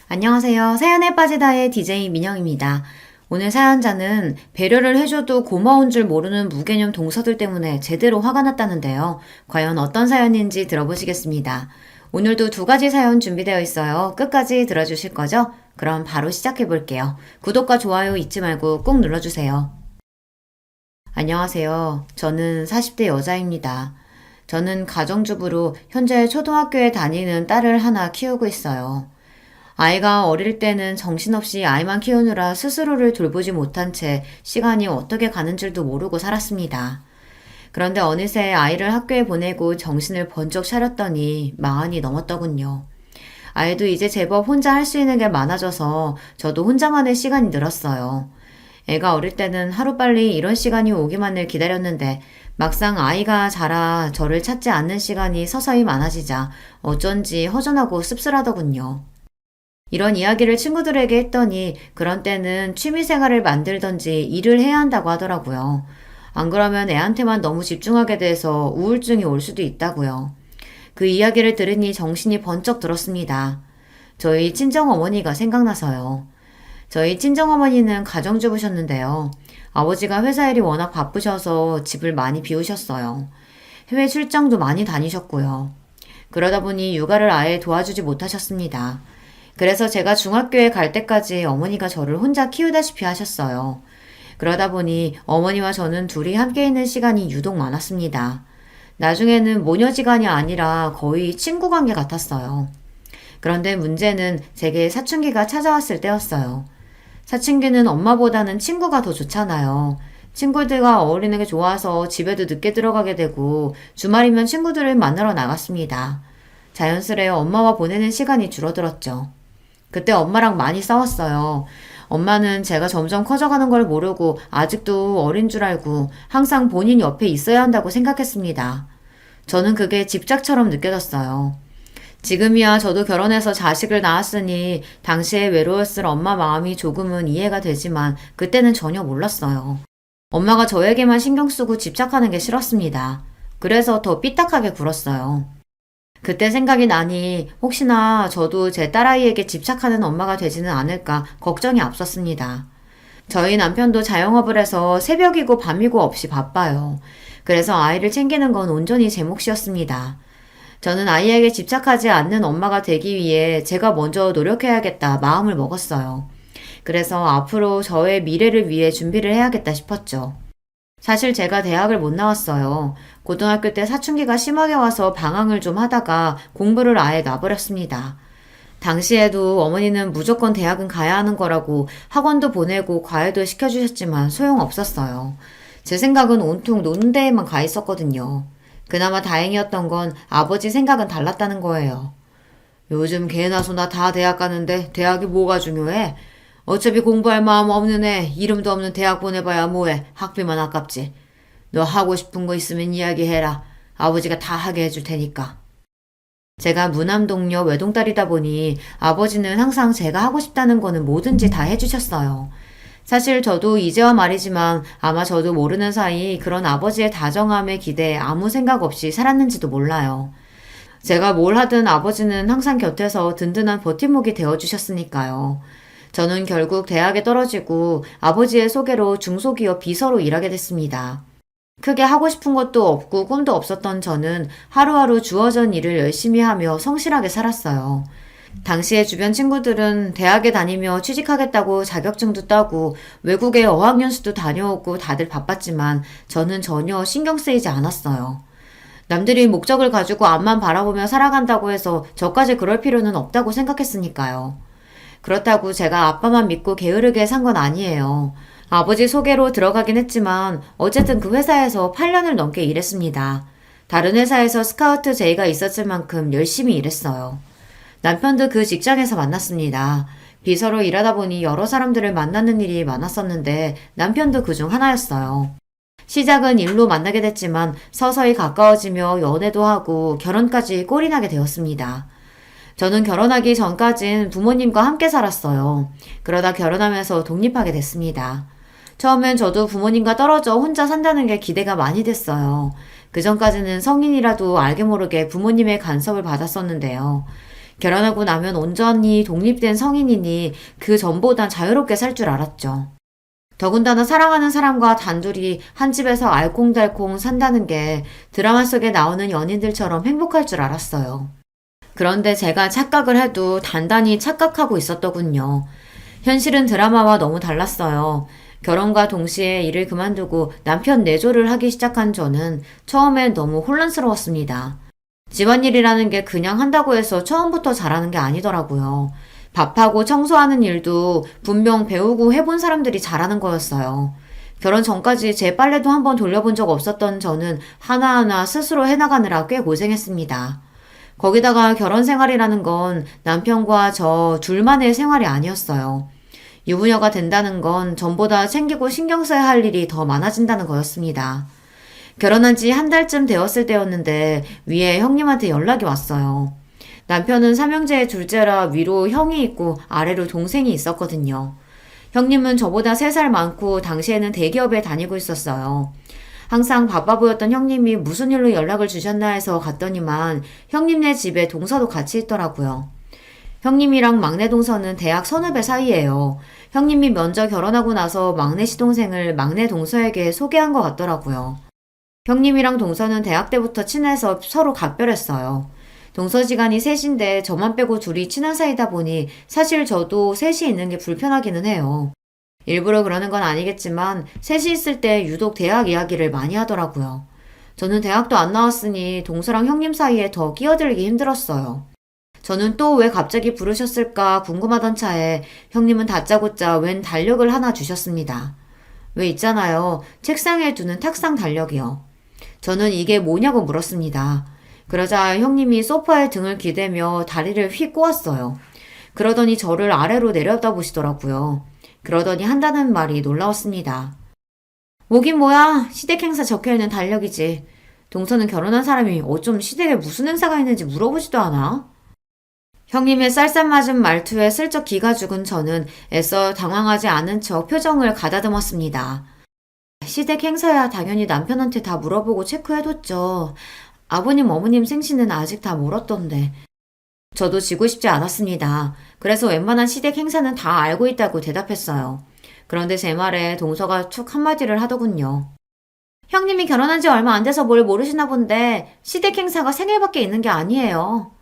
안녕하세요. 사연에 빠지다의 DJ 민영입니다. 오늘 사연자는 배려를 해줘도 고마운 줄 모르는 무개념 동서들 때문에 제대로 화가 났다는데요. 과연 어떤 사연인지 들어보시겠습니다. 오늘도 두 가지 사연 준비되어 있어요. 끝까지 들어주실 거죠? 그럼 바로 시작해 볼게요. 구독과 좋아요 잊지 말고 꼭 눌러주세요. 안녕하세요. 저는 40대 여자입니다. 저는 가정주부로 현재 초등학교에 다니는 딸을 하나 키우고 있어요. 아이가 어릴 때는 정신없이 아이만 키우느라 스스로를 돌보지 못한 채 시간이 어떻게 가는 줄도 모르고 살았습니다. 그런데 어느새 아이를 학교에 보내고 정신을 번쩍 차렸더니 40이 넘었더군요. 아이도 이제 제법 혼자 할 수 있는 게 많아져서 저도 혼자만의 시간이 늘었어요. 애가 어릴 때는 하루빨리 이런 시간이 오기만을 기다렸는데 막상 아이가 자라 저를 찾지 않는 시간이 서서히 많아지자 어쩐지 허전하고 씁쓸하더군요. 이런 이야기를 친구들에게 했더니 그런 때는 취미생활을 만들던지 일을 해야 한다고 하더라고요. 안 그러면 애한테만 너무 집중하게 돼서 우울증이 올 수도 있다고요. 그 이야기를 들으니 정신이 번쩍 들었습니다. 저희 친정어머니가 생각나서요. 저희 친정어머니는 가정주부셨는데요. 아버지가 회사 일이 워낙 바쁘셔서 집을 많이 비우셨어요. 해외 출장도 많이 다니셨고요. 그러다 보니 육아를 아예 도와주지 못하셨습니다. 그래서 제가 중학교에 갈 때까지 어머니가 저를 혼자 키우다시피 하셨어요. 그러다 보니 어머니와 저는 둘이 함께 있는 시간이 유독 많았습니다. 나중에는 모녀지간이 아니라 거의 친구 관계 같았어요. 그런데 문제는 제게 사춘기가 찾아왔을 때였어요. 사춘기는 엄마보다는 친구가 더 좋잖아요. 친구들과 어울리는 게 좋아서 집에도 늦게 들어가게 되고 주말이면 친구들을 만나러 나갔습니다. 자연스레 엄마와 보내는 시간이 줄어들었죠. 그때 엄마랑 많이 싸웠어요. 엄마는 제가 점점 커져가는 걸 모르고 아직도 어린 줄 알고 항상 본인 옆에 있어야 한다고 생각했습니다. 저는 그게 집착처럼 느껴졌어요. 지금이야 저도 결혼해서 자식을 낳았으니 당시에 외로웠을 엄마 마음이 조금은 이해가 되지만 그때는 전혀 몰랐어요. 엄마가 저에게만 신경 쓰고 집착하는 게 싫었습니다. 그래서 더 삐딱하게 굴었어요. 그때 생각이 나니 혹시나 저도 제 딸아이에게 집착하는 엄마가 되지는 않을까 걱정이 앞섰습니다. 저희 남편도 자영업을 해서 새벽이고 밤이고 없이 바빠요. 그래서 아이를 챙기는 건 온전히 제 몫이었습니다. 저는 아이에게 집착하지 않는 엄마가 되기 위해 제가 먼저 노력해야겠다 마음을 먹었어요. 그래서 앞으로 저의 미래를 위해 준비를 해야겠다 싶었죠. 사실 제가 대학을 못 나왔어요. 고등학교 때 사춘기가 심하게 와서 방황을 좀 하다가 공부를 아예 놔버렸습니다. 당시에도 어머니는 무조건 대학은 가야 하는 거라고 학원도 보내고 과외도 시켜주셨지만 소용없었어요. 제 생각은 온통 노는 데에만 가 있었거든요. 그나마 다행이었던 건 아버지 생각은 달랐다는 거예요. 요즘 개나 소나 다 대학 가는데 대학이 뭐가 중요해? 어차피 공부할 마음 없는 애 이름도 없는 대학 보내봐야 뭐해. 학비만 아깝지. 너 하고 싶은 거 있으면 이야기해라. 아버지가 다 하게 해줄 테니까. 제가 무남동녀 외동딸이다 보니 아버지는 항상 제가 하고 싶다는 거는 뭐든지 다 해주셨어요. 사실 저도 이제와 말이지만 아마 저도 모르는 사이 그런 아버지의 다정함에 기대해 아무 생각 없이 살았는지도 몰라요. 제가 뭘 하든 아버지는 항상 곁에서 든든한 버팀목이 되어주셨으니까요. 저는 결국 대학에 떨어지고 아버지의 소개로 중소기업 비서로 일하게 됐습니다. 크게 하고 싶은 것도 없고 꿈도 없었던 저는 하루하루 주어진 일을 열심히 하며 성실하게 살았어요. 당시에 주변 친구들은 대학에 다니며 취직하겠다고 자격증도 따고 외국에 어학연수도 다녀오고 다들 바빴지만 저는 전혀 신경 쓰이지 않았어요. 남들이 목적을 가지고 앞만 바라보며 살아간다고 해서 저까지 그럴 필요는 없다고 생각했으니까요. 그렇다고 제가 아빠만 믿고 게으르게 산 건 아니에요. 아버지 소개로 들어가긴 했지만 어쨌든 그 회사에서 8년을 넘게 일했습니다. 다른 회사에서 스카우트 제의가 있었을 만큼 열심히 일했어요. 남편도 그 직장에서 만났습니다. 비서로 일하다 보니 여러 사람들을 만나는 일이 많았었는데 남편도 그중 하나였어요. 시작은 일로 만나게 됐지만 서서히 가까워지며 연애도 하고 결혼까지 꼴이 나게 되었습니다. 저는 결혼하기 전까진 부모님과 함께 살았어요. 그러다 결혼하면서 독립하게 됐습니다. 처음엔 저도 부모님과 떨어져 혼자 산다는 게 기대가 많이 됐어요. 그 전까지는 성인이라도 알게 모르게 부모님의 간섭을 받았었는데요. 결혼하고 나면 온전히 독립된 성인이니 그 전보단 자유롭게 살 줄 알았죠. 더군다나 사랑하는 사람과 단둘이 한 집에서 알콩달콩 산다는 게 드라마 속에 나오는 연인들처럼 행복할 줄 알았어요. 그런데 제가 착각을 해도 단단히 착각하고 있었더군요. 현실은 드라마와 너무 달랐어요. 결혼과 동시에 일을 그만두고 남편 내조를 하기 시작한 저는 처음엔 너무 혼란스러웠습니다. 집안일이라는 게 그냥 한다고 해서 처음부터 잘하는 게 아니더라고요. 밥하고 청소하는 일도 분명 배우고 해본 사람들이 잘하는 거였어요. 결혼 전까지 제 빨래도 한번 돌려본 적 없었던 저는 하나하나 스스로 해나가느라 꽤 고생했습니다. 거기다가 결혼 생활이라는 건 남편과 저 둘만의 생활이 아니었어요. 유부녀가 된다는 건 전보다 챙기고 신경 써야 할 일이 더 많아진다는 거였습니다. 결혼한 지 한 달쯤 되었을 때였는데 위에 형님한테 연락이 왔어요. 남편은 삼형제의 둘째라 위로 형이 있고 아래로 동생이 있었거든요. 형님은 저보다 3살 많고 당시에는 대기업에 다니고 있었어요. 항상 바빠 보였던 형님이 무슨 일로 연락을 주셨나 해서 갔더니만 형님네 집에 동서도 같이 있더라고요. 형님이랑 막내 동서는 대학 선후배 사이예요. 형님이 먼저 결혼하고 나서 막내 시동생을 막내 동서에게 소개한 것 같더라고요. 형님이랑 동서는 대학 때부터 친해서 서로 각별했어요. 동서지간이 셋인데 저만 빼고 둘이 친한 사이다 보니 사실 저도 셋이 있는 게 불편하기는 해요. 일부러 그러는 건 아니겠지만 셋이 있을 때 유독 대학 이야기를 많이 하더라고요. 저는 대학도 안 나왔으니 동서랑 형님 사이에 더 끼어들기 힘들었어요. 저는 또 왜 갑자기 부르셨을까 궁금하던 차에 형님은 다짜고짜 웬 달력을 하나 주셨습니다. 왜 있잖아요. 책상에 두는 탁상 달력이요. 저는 이게 뭐냐고 물었습니다. 그러자 형님이 소파에 등을 기대며 다리를 휙 꼬았어요. 그러더니 저를 아래로 내려다보시더라고요. 그러더니 한다는 말이 놀라웠습니다. 뭐긴 뭐야. 시댁 행사 적혀있는 달력이지. 동서는 결혼한 사람이 어쩜 시댁에 무슨 행사가 있는지 물어보지도 않아? 형님의 쌀쌀맞은 말투에 슬쩍 기가 죽은 저는 애써 당황하지 않은 척 표정을 가다듬었습니다. 시댁 행사야 당연히 남편한테 다 물어보고 체크해뒀죠. 아버님, 어머님 생신은 아직 다 멀었던데. 저도 지고 싶지 않았습니다. 그래서 웬만한 시댁 행사는 다 알고 있다고 대답했어요. 그런데 제 말에 동서가 툭 한마디를 하더군요. 형님이 결혼한 지 얼마 안 돼서 뭘 모르시나 본데 시댁 행사가 생일밖에 있는 게 아니에요.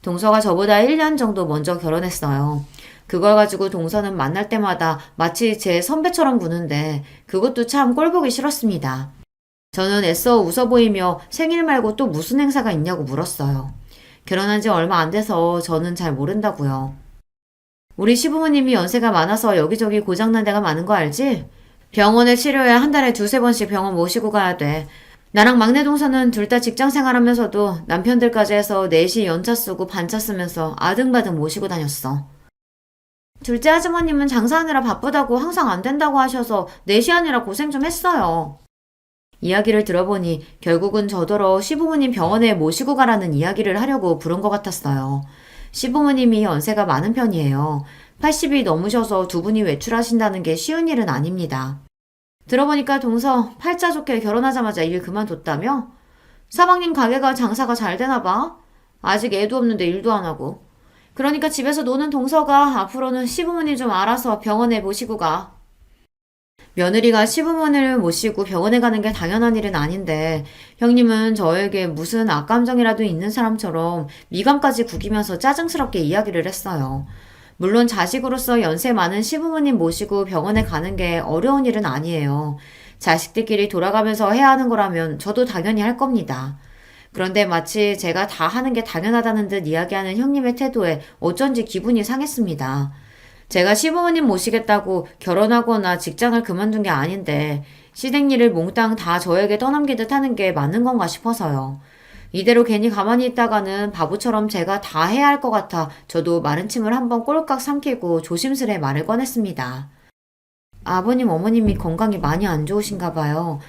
동서가 저보다 1년 정도 먼저 결혼했어요. 그걸 가지고 동서는 만날 때마다 마치 제 선배처럼 구는데 그것도 참 꼴보기 싫었습니다. 저는 애써 웃어 보이며 생일 말고 또 무슨 행사가 있냐고 물었어요. 결혼한 지 얼마 안 돼서 저는 잘 모른다고요. 우리 시부모님이 연세가 많아서 여기저기 고장난 데가 많은 거 알지? 병원에 치료해 한 달에 2-3번씩 병원 모시고 가야 돼. 나랑 막내 동서는 둘 다 직장 생활하면서도 남편들까지 해서 넷이 연차 쓰고 반차 쓰면서 아등바등 모시고 다녔어. 둘째 아주머님은 장사하느라 바쁘다고 항상 안 된다고 하셔서 넷이 아니라 고생 좀 했어요. 이야기를 들어보니 결국은 저더러 시부모님 병원에 모시고 가라는 이야기를 하려고 부른 것 같았어요. 시부모님이 연세가 많은 편이에요. 80이 넘으셔서 두 분이 외출하신다는 게 쉬운 일은 아닙니다. 들어보니까 동서 팔자 좋게 결혼하자마자 일 그만뒀다며? 사방님 가게가 장사가 잘 되나 봐. 아직 애도 없는데 일도 안 하고. 그러니까 집에서 노는 동서가 앞으로는 시부모님 좀 알아서 병원에 모시고 가. 며느리가 시부모님을 모시고 병원에 가는 게 당연한 일은 아닌데 형님은 저에게 무슨 악감정이라도 있는 사람처럼 미간까지 구기면서 짜증스럽게 이야기를 했어요. 물론 자식으로서 연세 많은 시부모님 모시고 병원에 가는 게 어려운 일은 아니에요. 자식들끼리 돌아가면서 해야 하는 거라면 저도 당연히 할 겁니다. 그런데 마치 제가 다 하는 게 당연하다는 듯 이야기하는 형님의 태도에 어쩐지 기분이 상했습니다. 제가 시부모님 모시겠다고 결혼하거나 직장을 그만둔 게 아닌데 시댁 일을 몽땅 다 저에게 떠넘기듯 하는 게 맞는 건가 싶어서요. 이대로 괜히 가만히 있다가는 바보처럼 제가 다 해야 할 것 같아 저도 마른 침을 한번 꼴깍 삼키고 조심스레 말을 꺼냈습니다. 아버님, 어머님이 건강이 많이 안 좋으신가 봐요.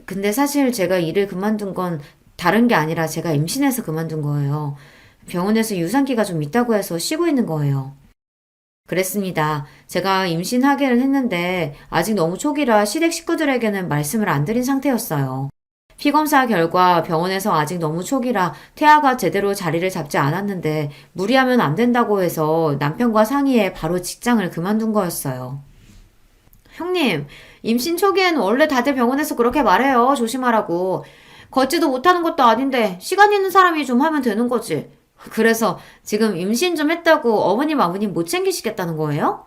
근데 사실 제가 일을 그만둔 건 다른 게 아니라 제가 임신해서 그만둔 거예요. 병원에서 유산기가 좀 있다고 해서 쉬고 있는 거예요. 그랬습니다. 제가 임신하기는 했는데 아직 너무 초기라 시댁 식구들에게는 말씀을 안 드린 상태였어요. 피검사 결과 병원에서 아직 너무 초기라 태아가 제대로 자리를 잡지 않았는데 무리하면 안 된다고 해서 남편과 상의해 바로 직장을 그만둔 거였어요. 형님, 임신 초기엔 원래 다들 병원에서 그렇게 말해요. 조심하라고. 걷지도 못하는 것도 아닌데 시간 있는 사람이 좀 하면 되는 거지. 그래서 지금 임신 좀 했다고 어머님 아버님 못 챙기시겠다는 거예요?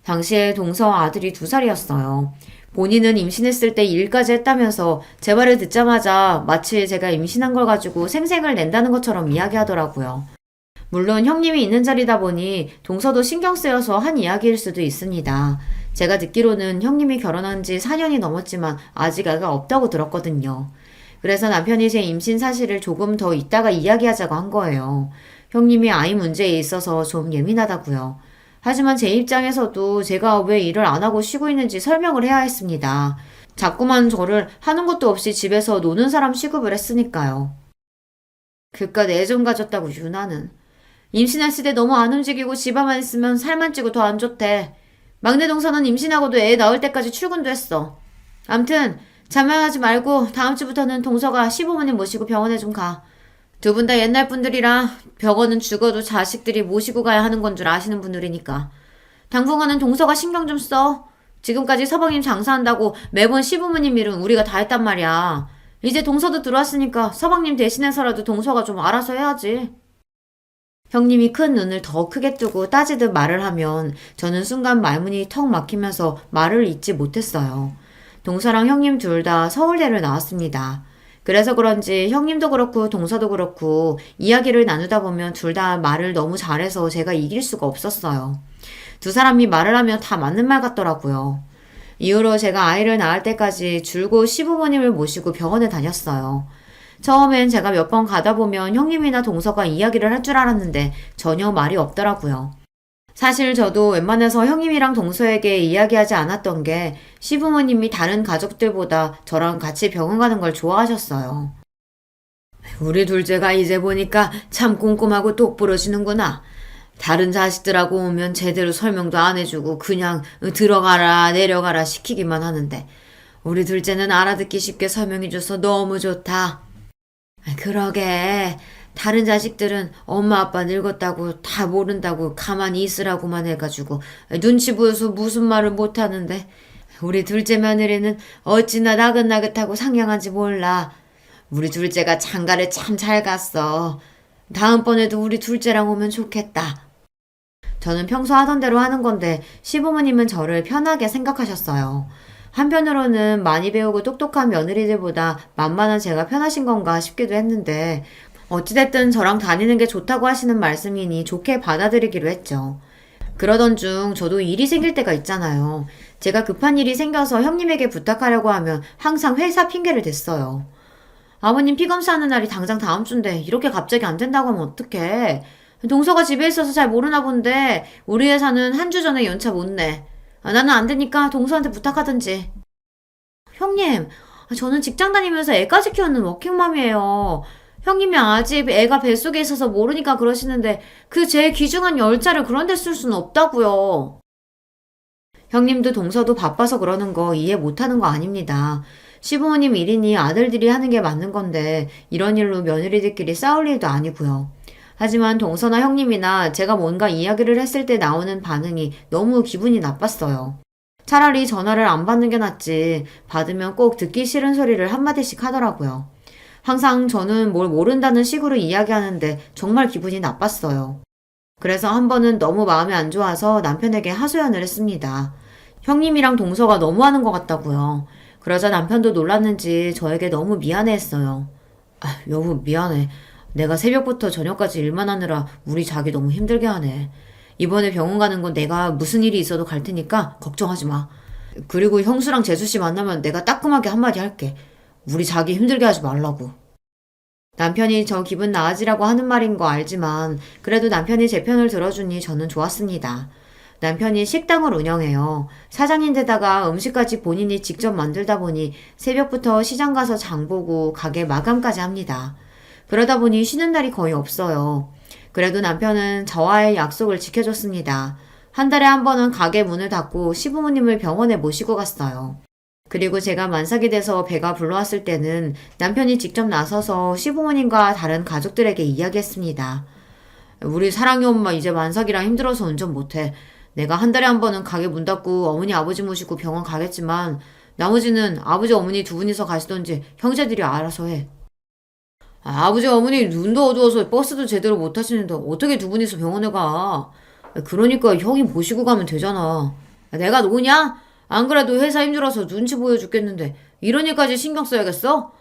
당시에 동서 아들이 2살이었어요. 본인은 임신했을 때 일까지 했다면서 제 말을 듣자마자 마치 제가 임신한 걸 가지고 생색을 낸다는 것처럼 이야기하더라고요. 물론 형님이 있는 자리다 보니 동서도 신경 쓰여서 한 이야기일 수도 있습니다. 제가 듣기로는 형님이 결혼한 지 4년이 넘었지만 아직 애가 없다고 들었거든요. 그래서 남편이 제 임신 사실을 조금 더 이따가 이야기하자고 한 거예요. 형님이 아이 문제에 있어서 좀 예민하다고요. 하지만 제 입장에서도 제가 왜 일을 안 하고 쉬고 있는지 설명을 해야 했습니다. 자꾸만 저를 하는 것도 없이 집에서 노는 사람 취급을 했으니까요. 그깟 애 좀 가졌다고 유나는. 임신했을 때 너무 안 움직이고 집에만 있으면 살만 찌고 더 안 좋대. 막내 동서는 임신하고도 애 낳을 때까지 출근도 했어. 암튼 자만하지 말고 다음 주부터는 동서가 시부모님 모시고 병원에 좀 가. 2분 다 옛날 분들이라 병원은 죽어도 자식들이 모시고 가야 하는 건 줄 아시는 분들이니까. 당분간은 동서가 신경 좀 써. 지금까지 서방님 장사한다고 매번 시부모님 일은 우리가 다 했단 말이야. 이제 동서도 들어왔으니까 서방님 대신해서라도 동서가 좀 알아서 해야지. 형님이 큰 눈을 더 크게 뜨고 따지듯 말을 하면 저는 순간 말문이 턱 막히면서 말을 잇지 못했어요. 동서랑 형님 둘 다 서울대를 나왔습니다. 그래서 그런지 형님도 그렇고 동서도 그렇고 이야기를 나누다 보면 둘 다 말을 너무 잘해서 제가 이길 수가 없었어요. 2사람이 말을 하면 다 맞는 말 같더라고요. 이후로 제가 아이를 낳을 때까지 줄곧 시부모님을 모시고 병원에 다녔어요. 처음엔 제가 몇 번 가다 보면 형님이나 동서가 이야기를 할 줄 알았는데 전혀 말이 없더라고요. 사실 저도 웬만해서 형님이랑 동서에게 이야기하지 않았던 게 시부모님이 다른 가족들보다 저랑 같이 병원 가는 걸 좋아하셨어요. 우리 둘째가 이제 보니까 참 꼼꼼하고 똑부러지는구나. 다른 자식들하고 오면 제대로 설명도 안 해주고 그냥 들어가라 내려가라 시키기만 하는데 우리 둘째는 알아듣기 쉽게 설명해줘서 너무 좋다. 그러게. 다른 자식들은 엄마 아빠 늙었다고 다 모른다고 가만히 있으라고만 해가지고 눈치 보여서 무슨 말을 못하는데 우리 둘째 며느리는 어찌나 나긋나긋하고 상냥한지 몰라. 우리 둘째가 장가를 참 잘 갔어. 다음번에도 우리 둘째랑 오면 좋겠다. 저는 평소 하던 대로 하는 건데 시부모님은 저를 편하게 생각하셨어요. 한편으로는 많이 배우고 똑똑한 며느리들보다 만만한 제가 편하신 건가 싶기도 했는데 어찌됐든 저랑 다니는 게 좋다고 하시는 말씀이니 좋게 받아들이기로 했죠. 그러던 중 저도 일이 생길 때가 있잖아요. 제가 급한 일이 생겨서 형님에게 부탁하려고 하면 항상 회사 핑계를 댔어요. 아버님 피검사하는 날이 당장 다음 주인데 이렇게 갑자기 안 된다고 하면 어떡해. 동서가 집에 있어서 잘 모르나 본데 우리 회사는 한 주 전에 연차 못 내. 나는 안 되니까 동서한테 부탁하든지. 형님, 저는 직장 다니면서 애까지 키우는 워킹맘이에요. 형님이 아직 애가 뱃속에 있어서 모르니까 그러시는데 그 제 귀중한 열차를 그런 데 쓸 수는 없다고요. 형님도 동서도 바빠서 그러는 거 이해 못하는 거 아닙니다. 시부모님 일이니 아들들이 하는 게 맞는 건데 이런 일로 며느리들끼리 싸울 일도 아니고요. 하지만 동서나 형님이나 제가 뭔가 이야기를 했을 때 나오는 반응이 너무 기분이 나빴어요. 차라리 전화를 안 받는 게 낫지 받으면 꼭 듣기 싫은 소리를 한마디씩 하더라고요. 항상 저는 뭘 모른다는 식으로 이야기하는데 정말 기분이 나빴어요. 그래서 한 번은 너무 마음이 안 좋아서 남편에게 하소연을 했습니다. 형님이랑 동서가 너무하는 것 같다고요. 그러자 남편도 놀랐는지 저에게 너무 미안해했어요. 여보 미안해. 내가 새벽부터 저녁까지 일만 하느라 우리 자기 너무 힘들게 하네. 이번에 병원 가는 건 내가 무슨 일이 있어도 갈 테니까 걱정하지 마. 그리고 형수랑 재수씨 만나면 내가 따끔하게 한마디 할게. 우리 자기 힘들게 하지 말라고. 남편이 저 기분 나아지라고 하는 말인 거 알지만 그래도 남편이 제 편을 들어주니 저는 좋았습니다. 남편이 식당을 운영해요. 사장인데다가 음식까지 본인이 직접 만들다 보니 새벽부터 시장 가서 장 보고 가게 마감까지 합니다. 그러다 보니 쉬는 날이 거의 없어요. 그래도 남편은 저와의 약속을 지켜줬습니다. 한 달에 한 번은 가게 문을 닫고 시부모님을 병원에 모시고 갔어요. 그리고 제가 만삭이 돼서 배가 불러왔을 때는 남편이 직접 나서서 시부모님과 다른 가족들에게 이야기했습니다. 우리 사랑이 엄마 이제 만삭이라 힘들어서 운전 못해. 내가 한 달에 한 번은 가게 문 닫고 어머니 아버지 모시고 병원 가겠지만 나머지는 아버지 어머니 두 분이서 가시던지 형제들이 알아서 해. 아버지 어머니 눈도 어두워서 버스도 제대로 못 타시는데 어떻게 두 분이서 병원에 가? 그러니까 형이 모시고 가면 되잖아. 내가 노냐? 안 그래도 회사 힘들어서 눈치 보여 죽겠는데 이런 일까지 신경 써야겠어?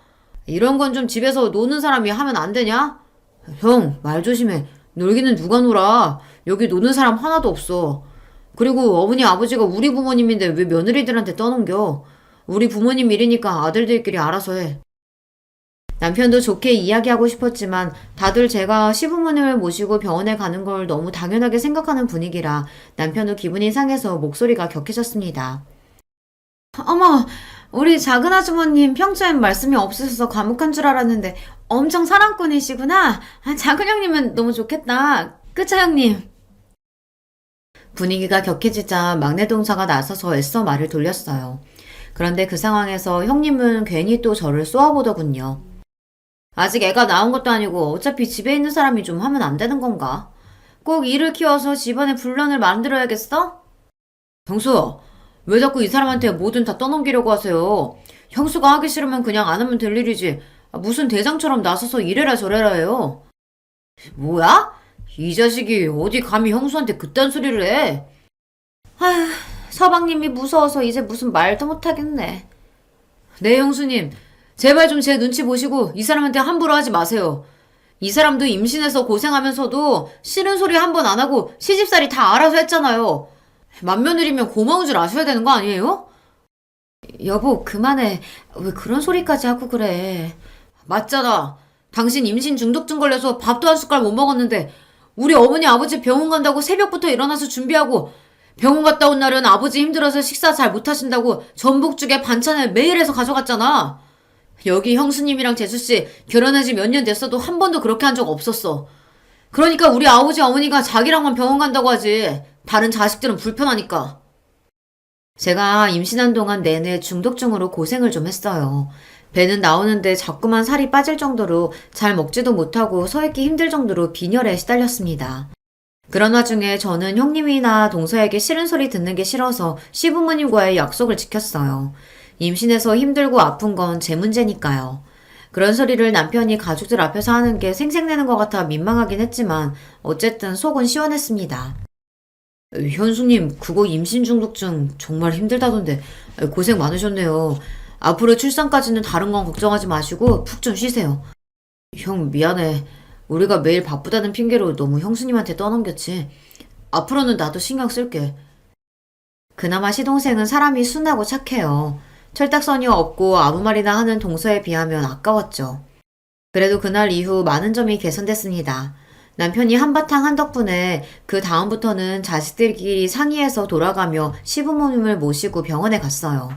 이런 건 좀 집에서 노는 사람이 하면 안 되냐? 형, 말 조심해. 놀기는 누가 놀아? 여기 노는 사람 하나도 없어. 그리고 어머니 아버지가 우리 부모님인데 왜 며느리들한테 떠넘겨? 우리 부모님 일이니까 아들들끼리 알아서 해. 남편도 좋게 이야기하고 싶었지만 다들 제가 시부모님을 모시고 병원에 가는 걸 너무 당연하게 생각하는 분위기라 남편도 기분이 상해서 목소리가 격해졌습니다. 어머, 우리 작은 아주머님 평소엔 말씀이 없으셔서 과묵한 줄 알았는데 엄청 사랑꾼이시구나. 작은 형님은 너무 좋겠다. 그쵸, 형님? 분위기가 격해지자 막내 동사가 나서서 애써 말을 돌렸어요. 그런데 그 상황에서 형님은 괜히 또 저를 쏘아보더군요. 아직 애가 나온 것도 아니고 어차피 집에 있는 사람이 좀 하면 안 되는 건가? 꼭 일을 키워서 집안에 분란을 만들어야겠어? 형수, 왜 자꾸 이 사람한테 뭐든 다 떠넘기려고 하세요? 형수가 하기 싫으면 그냥 안 하면 될 일이지. 무슨 대장처럼 나서서 이래라 저래라 해요. 뭐야? 이 자식이 어디 감히 형수한테 그딴 소리를 해? 아휴, 서방님이 무서워서 이제 무슨 말도 못하겠네. 네, 형수님. 제발 좀 제 눈치 보시고 이 사람한테 함부로 하지 마세요. 이 사람도 임신해서 고생하면서도 싫은 소리 한 번 안 하고 시집살이 다 알아서 했잖아요. 맏며느리면 고마운 줄 아셔야 되는 거 아니에요? 여보, 그만해. 왜 그런 소리까지 하고 그래. 맞잖아. 당신 임신 중독증 걸려서 밥도 한 숟갈 못 먹었는데 우리 어머니 아버지 병원 간다고 새벽부터 일어나서 준비하고 병원 갔다 온 날은 아버지 힘들어서 식사 잘 못하신다고 전복죽에 반찬을 매일 해서 가져갔잖아. 여기 형수님이랑 재수씨 결혼한 지 몇 년 됐어도 한 번도 그렇게 한 적 없었어. 그러니까 우리 아버지 어머니가 자기랑만 병원 간다고 하지. 다른 자식들은 불편하니까. 제가 임신한 동안 내내 중독증으로 고생을 좀 했어요. 배는 나오는데 자꾸만 살이 빠질 정도로 잘 먹지도 못하고 서 있기 힘들 정도로 빈혈에 시달렸습니다. 그런 와중에 저는 형님이나 동서에게 싫은 소리 듣는 게 싫어서 시부모님과의 약속을 지켰어요. 임신해서 힘들고 아픈 건 제 문제니까요. 그런 소리를 남편이 가족들 앞에서 하는 게 생색내는 것 같아 민망하긴 했지만 어쨌든 속은 시원했습니다. 현수님, 그거 임신 중독증 정말 힘들다던데 고생 많으셨네요. 앞으로 출산까지는 다른 건 걱정하지 마시고 푹 좀 쉬세요. 형, 미안해. 우리가 매일 바쁘다는 핑계로 너무 형수님한테 떠넘겼지. 앞으로는 나도 신경 쓸게. 그나마 시동생은 사람이 순하고 착해요. 철딱서니 없고 아무 말이나 하는 동서에 비하면 아까웠죠. 그래도 그날 이후 많은 점이 개선됐습니다. 남편이 한바탕 한 덕분에 그 다음부터는 자식들끼리 상의해서 돌아가며 시부모님을 모시고 병원에 갔어요.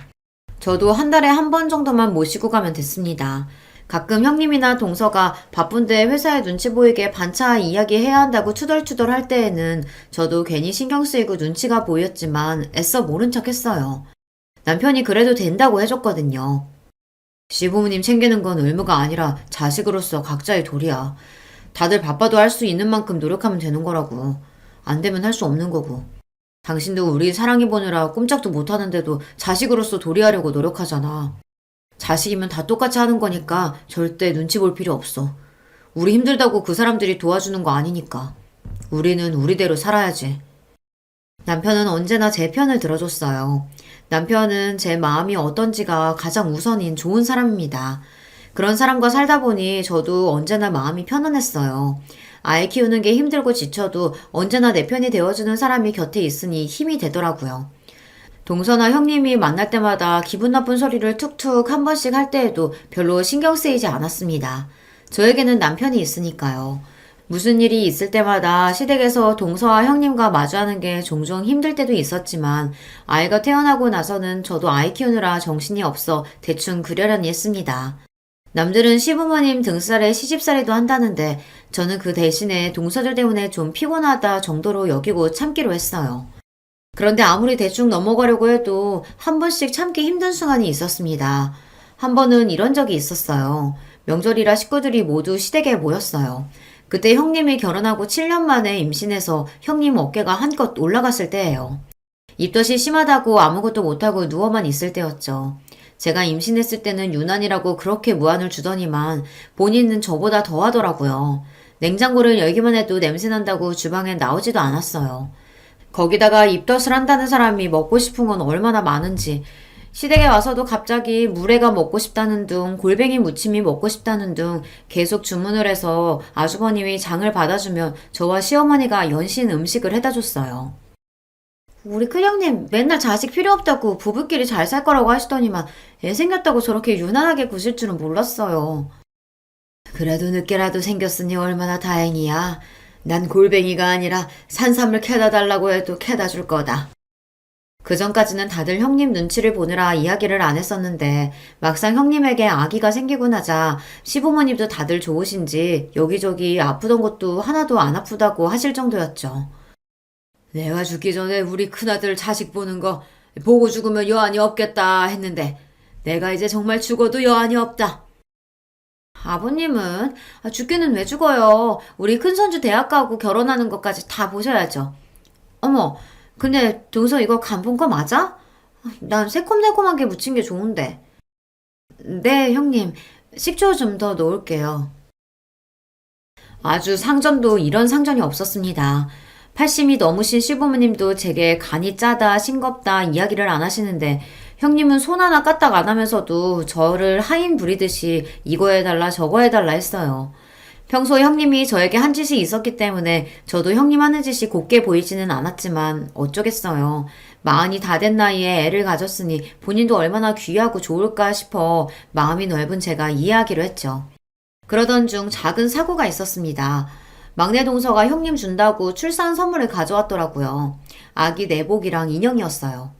저도 한 달에 한 번 정도만 모시고 가면 됐습니다. 가끔 형님이나 동서가 바쁜데 회사에 눈치 보이게 반차 이야기해야 한다고 투덜투덜 할 때에는 저도 괜히 신경 쓰이고 눈치가 보였지만 애써 모른 척 했어요. 남편이 그래도 된다고 해줬거든요. 시부모님 챙기는 건 의무가 아니라 자식으로서 각자의 도리야. 다들 바빠도 할 수 있는 만큼 노력하면 되는 거라고. 안 되면 할 수 없는 거고. 당신도 우리 사랑해 보느라 꼼짝도 못하는데도 자식으로서 도리하려고 노력하잖아. 자식이면 다 똑같이 하는 거니까 절대 눈치 볼 필요 없어. 우리 힘들다고 그 사람들이 도와주는 거 아니니까. 우리는 우리대로 살아야지. 남편은 언제나 제 편을 들어줬어요. 남편은 제 마음이 어떤지가 가장 우선인 좋은 사람입니다. 그런 사람과 살다 보니 저도 언제나 마음이 편안했어요. 아이 키우는 게 힘들고 지쳐도 언제나 내 편이 되어주는 사람이 곁에 있으니 힘이 되더라고요. 동서나 형님이 만날 때마다 기분 나쁜 소리를 툭툭 한 번씩 할 때에도 별로 신경 쓰이지 않았습니다. 저에게는 남편이 있으니까요. 무슨 일이 있을 때마다 시댁에서 동서와 형님과 마주하는 게 종종 힘들 때도 있었지만 아이가 태어나고 나서는 저도 아이 키우느라 정신이 없어 대충 그러려니 했습니다. 남들은 시부모님 등살에 시집살이도 한다는데 저는 그 대신에 동서들 때문에 좀 피곤하다 정도로 여기고 참기로 했어요. 그런데 아무리 대충 넘어가려고 해도 한 번씩 참기 힘든 순간이 있었습니다. 한 번은 이런 적이 있었어요. 명절이라 식구들이 모두 시댁에 모였어요. 그때 형님이 결혼하고 7년 만에 임신해서 형님 어깨가 한껏 올라갔을 때예요. 입덧이 심하다고 아무것도 못하고 누워만 있을 때였죠. 제가 임신했을 때는 유난이라고 그렇게 무안을 주더니만 본인은 저보다 더 하더라고요. 냉장고를 열기만 해도 냄새 난다고 주방에 나오지도 않았어요. 거기다가 입덧을 한다는 사람이 먹고 싶은 건 얼마나 많은지, 시댁에 와서도 갑자기 물회가 먹고 싶다는 둥, 골뱅이 무침이 먹고 싶다는 둥 계속 주문을 해서 아주버님이 장을 받아주면 저와 시어머니가 연신 음식을 해다 줬어요. 우리 큰형님 맨날 자식 필요 없다고 부부끼리 잘 살 거라고 하시더니만 애 생겼다고 저렇게 유난하게 구실 줄은 몰랐어요. 그래도 늦게라도 생겼으니 얼마나 다행이야. 난 골뱅이가 아니라 산삼을 캐다 달라고 해도 캐다 줄 거다. 그 전까지는 다들 형님 눈치를 보느라 이야기를 안 했었는데 막상 형님에게 아기가 생기고 나자 시부모님도 다들 좋으신지 여기저기 아프던 것도 하나도 안 아프다고 하실 정도였죠. 내가 죽기 전에 우리 큰아들 자식 보는 거 보고 죽으면 여한이 없겠다 했는데 내가 이제 정말 죽어도 여한이 없다. 아버님은 죽기는 왜 죽어요. 우리 큰손주 대학 가고 결혼하는 것까지 다 보셔야죠. 어머, 근데 동서 이거 간 본 거 맞아? 난 새콤달콤한 게 묻힌 게 좋은데. 네, 형님. 식초 좀 더 넣을게요. 아주 상전도 이런 상전이 없었습니다. 80이 넘으신 시부모님도 제게 간이 짜다, 싱겁다 이야기를 안 하시는데 형님은 손 하나 까딱 안 하면서도 저를 하인 부리듯이 이거 해달라 저거 해달라 했어요. 평소에 형님이 저에게 한 짓이 있었기 때문에 저도 형님 하는 짓이 곱게 보이지는 않았지만 어쩌겠어요. 마흔이 다 된 나이에 애를 가졌으니 본인도 얼마나 귀하고 좋을까 싶어 마음이 넓은 제가 이해하기로 했죠. 그러던 중 작은 사고가 있었습니다. 막내 동서가 형님 준다고 출산 선물을 가져왔더라고요. 아기 내복이랑 인형이었어요.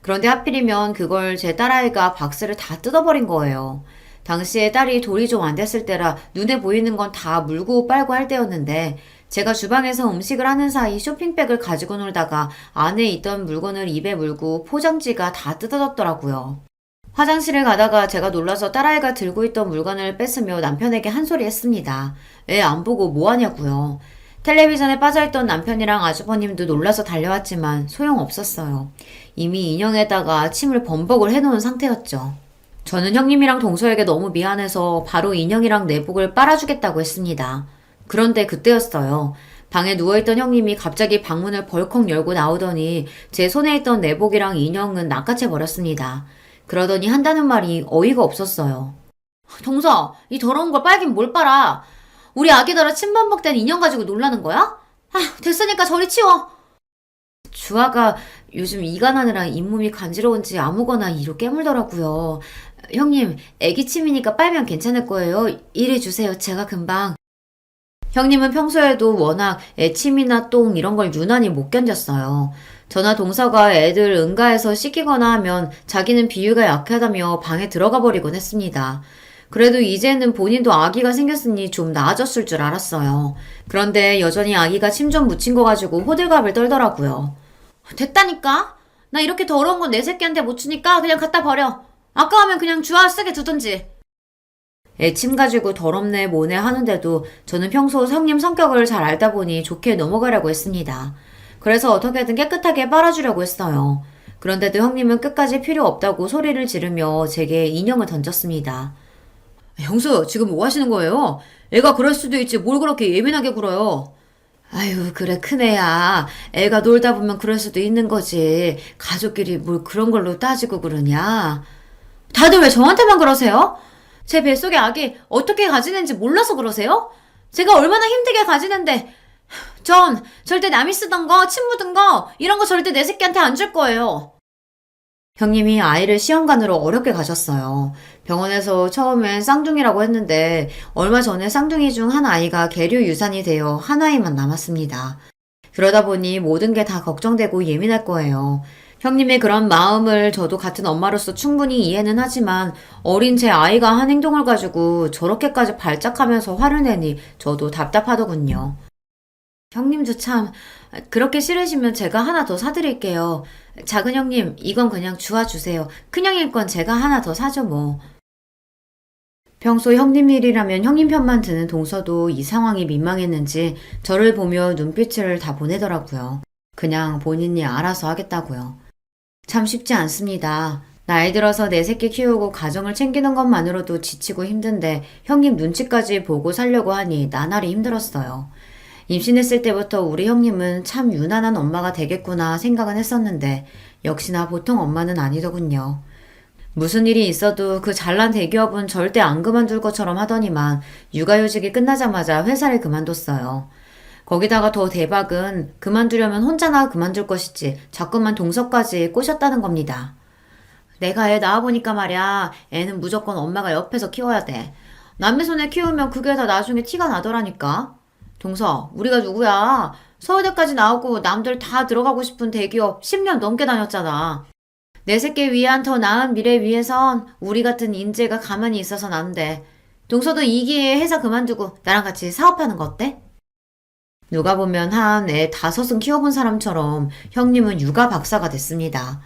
그런데 하필이면 그걸 제 딸아이가 박스를 다 뜯어버린 거예요. 당시에 딸이 돌이 좀 안 됐을 때라 눈에 보이는 건 다 물고 빨고 할 때였는데 제가 주방에서 음식을 하는 사이 쇼핑백을 가지고 놀다가 안에 있던 물건을 입에 물고 포장지가 다 뜯어졌더라고요. 화장실을 가다가 제가 놀라서 딸아이가 들고 있던 물건을 뺏으며 남편에게 한 소리 했습니다. 애 안 보고 뭐 하냐고요. 텔레비전에 빠져있던 남편이랑 아주버님도 놀라서 달려왔지만 소용없었어요. 이미 인형에다가 침을 범벅을 해놓은 상태였죠. 저는 형님이랑 동서에게 너무 미안해서 바로 인형이랑 내복을 빨아주겠다고 했습니다. 그런데 그때였어요. 방에 누워있던 형님이 갑자기 방문을 벌컥 열고 나오더니 제 손에 있던 내복이랑 인형은 낚아채버렸습니다. 그러더니 한다는 말이 어이가 없었어요. 동서, 이 더러운 걸 빨긴 뭘 빨아? 우리 아기더러 침범벅된 인형 가지고 놀라는 거야? 아, 됐으니까 저리 치워. 주아가 요즘 이가 나느라 잇몸이 간지러운지 아무거나 이로 깨물더라고요. 형님, 애기 침이니까 빨면 괜찮을 거예요. 이래 주세요. 제가 금방. 형님은 평소에도 워낙 애침이나 똥 이런 걸 유난히 못 견뎠어요. 저나 동서가 애들 응가해서 씻기거나 하면 자기는 비위가 약하다며 방에 들어가 버리곤 했습니다. 그래도 이제는 본인도 아기가 생겼으니 좀 나아졌을 줄 알았어요. 그런데 여전히 아기가 침 좀 묻힌 거 가지고 호들갑을 떨더라고요. 됐다니까? 나 이렇게 더러운 건 내 새끼한테 못 주니까 그냥 갖다 버려. 아까우면 그냥 주아 쓰게 두든지. 애침 가지고 더럽네 뭐네 하는데도 저는 평소 형님 성격을 잘 알다 보니 좋게 넘어가려고 했습니다. 그래서 어떻게든 깨끗하게 빨아주려고 했어요. 그런데도 형님은 끝까지 필요 없다고 소리를 지르며 제게 인형을 던졌습니다. 형수, 지금 뭐 하시는 거예요? 애가 그럴 수도 있지 뭘 그렇게 예민하게 굴어요. 아유, 그래, 큰애야. 애가 놀다 보면 그럴 수도 있는 거지. 가족끼리 뭘 그런 걸로 따지고 그러냐. 다들 왜 저한테만 그러세요? 제 뱃속에 아기 어떻게 가지는지 몰라서 그러세요? 제가 얼마나 힘들게 가지는데 전 절대 남이 쓰던 거, 침 묻은 거 이런 거 절대 내 새끼한테 안 줄 거예요. 형님이 아이를 시험관으로 어렵게 가셨어요. 병원에서 처음엔 쌍둥이라고 했는데 얼마 전에 쌍둥이 중 한 아이가 계류 유산이 되어 한 아이만 남았습니다. 그러다 보니 모든 게 다 걱정되고 예민할 거예요. 형님의 그런 마음을 저도 같은 엄마로서 충분히 이해는 하지만 어린 제 아이가 한 행동을 가지고 저렇게까지 발작하면서 화를 내니 저도 답답하더군요. 형님도 참, 그렇게 싫으시면 제가 하나 더 사드릴게요. 작은 형님, 이건 그냥 주워주세요. 큰 형님 건 제가 하나 더 사죠, 뭐. 평소 형님 일이라면 형님 편만 드는 동서도 이 상황이 민망했는지 저를 보며 눈빛을 다 보내더라고요. 그냥 본인이 알아서 하겠다고요. 참 쉽지 않습니다. 나이 들어서 내 새끼 키우고 가정을 챙기는 것만으로도 지치고 힘든데 형님 눈치까지 보고 살려고 하니 나날이 힘들었어요. 임신했을 때부터 우리 형님은 참 유난한 엄마가 되겠구나 생각은 했었는데 역시나 보통 엄마는 아니더군요. 무슨 일이 있어도 그 잘난 대기업은 절대 안 그만둘 것처럼 하더니만 육아휴직이 끝나자마자 회사를 그만뒀어요. 거기다가 더 대박은 그만두려면 혼자나 그만둘 것이지 자꾸만 동서까지 꼬셨다는 겁니다. 내가 애 낳아보니까 말이야, 애는 무조건 엄마가 옆에서 키워야 돼. 남의 손에 키우면 그게 다 나중에 티가 나더라니까. 동서, 우리가 누구야? 서울대까지 나오고 남들 다 들어가고 싶은 대기업 10년 넘게 다녔잖아. 내 새끼 위한 더 나은 미래 위해선 우리 같은 인재가 가만히 있어서는 안 돼. 동서도 이 기회에 회사 그만두고 나랑 같이 사업하는 거 어때? 누가 보면 한 애 5은 키워본 사람처럼 형님은 육아 박사가 됐습니다.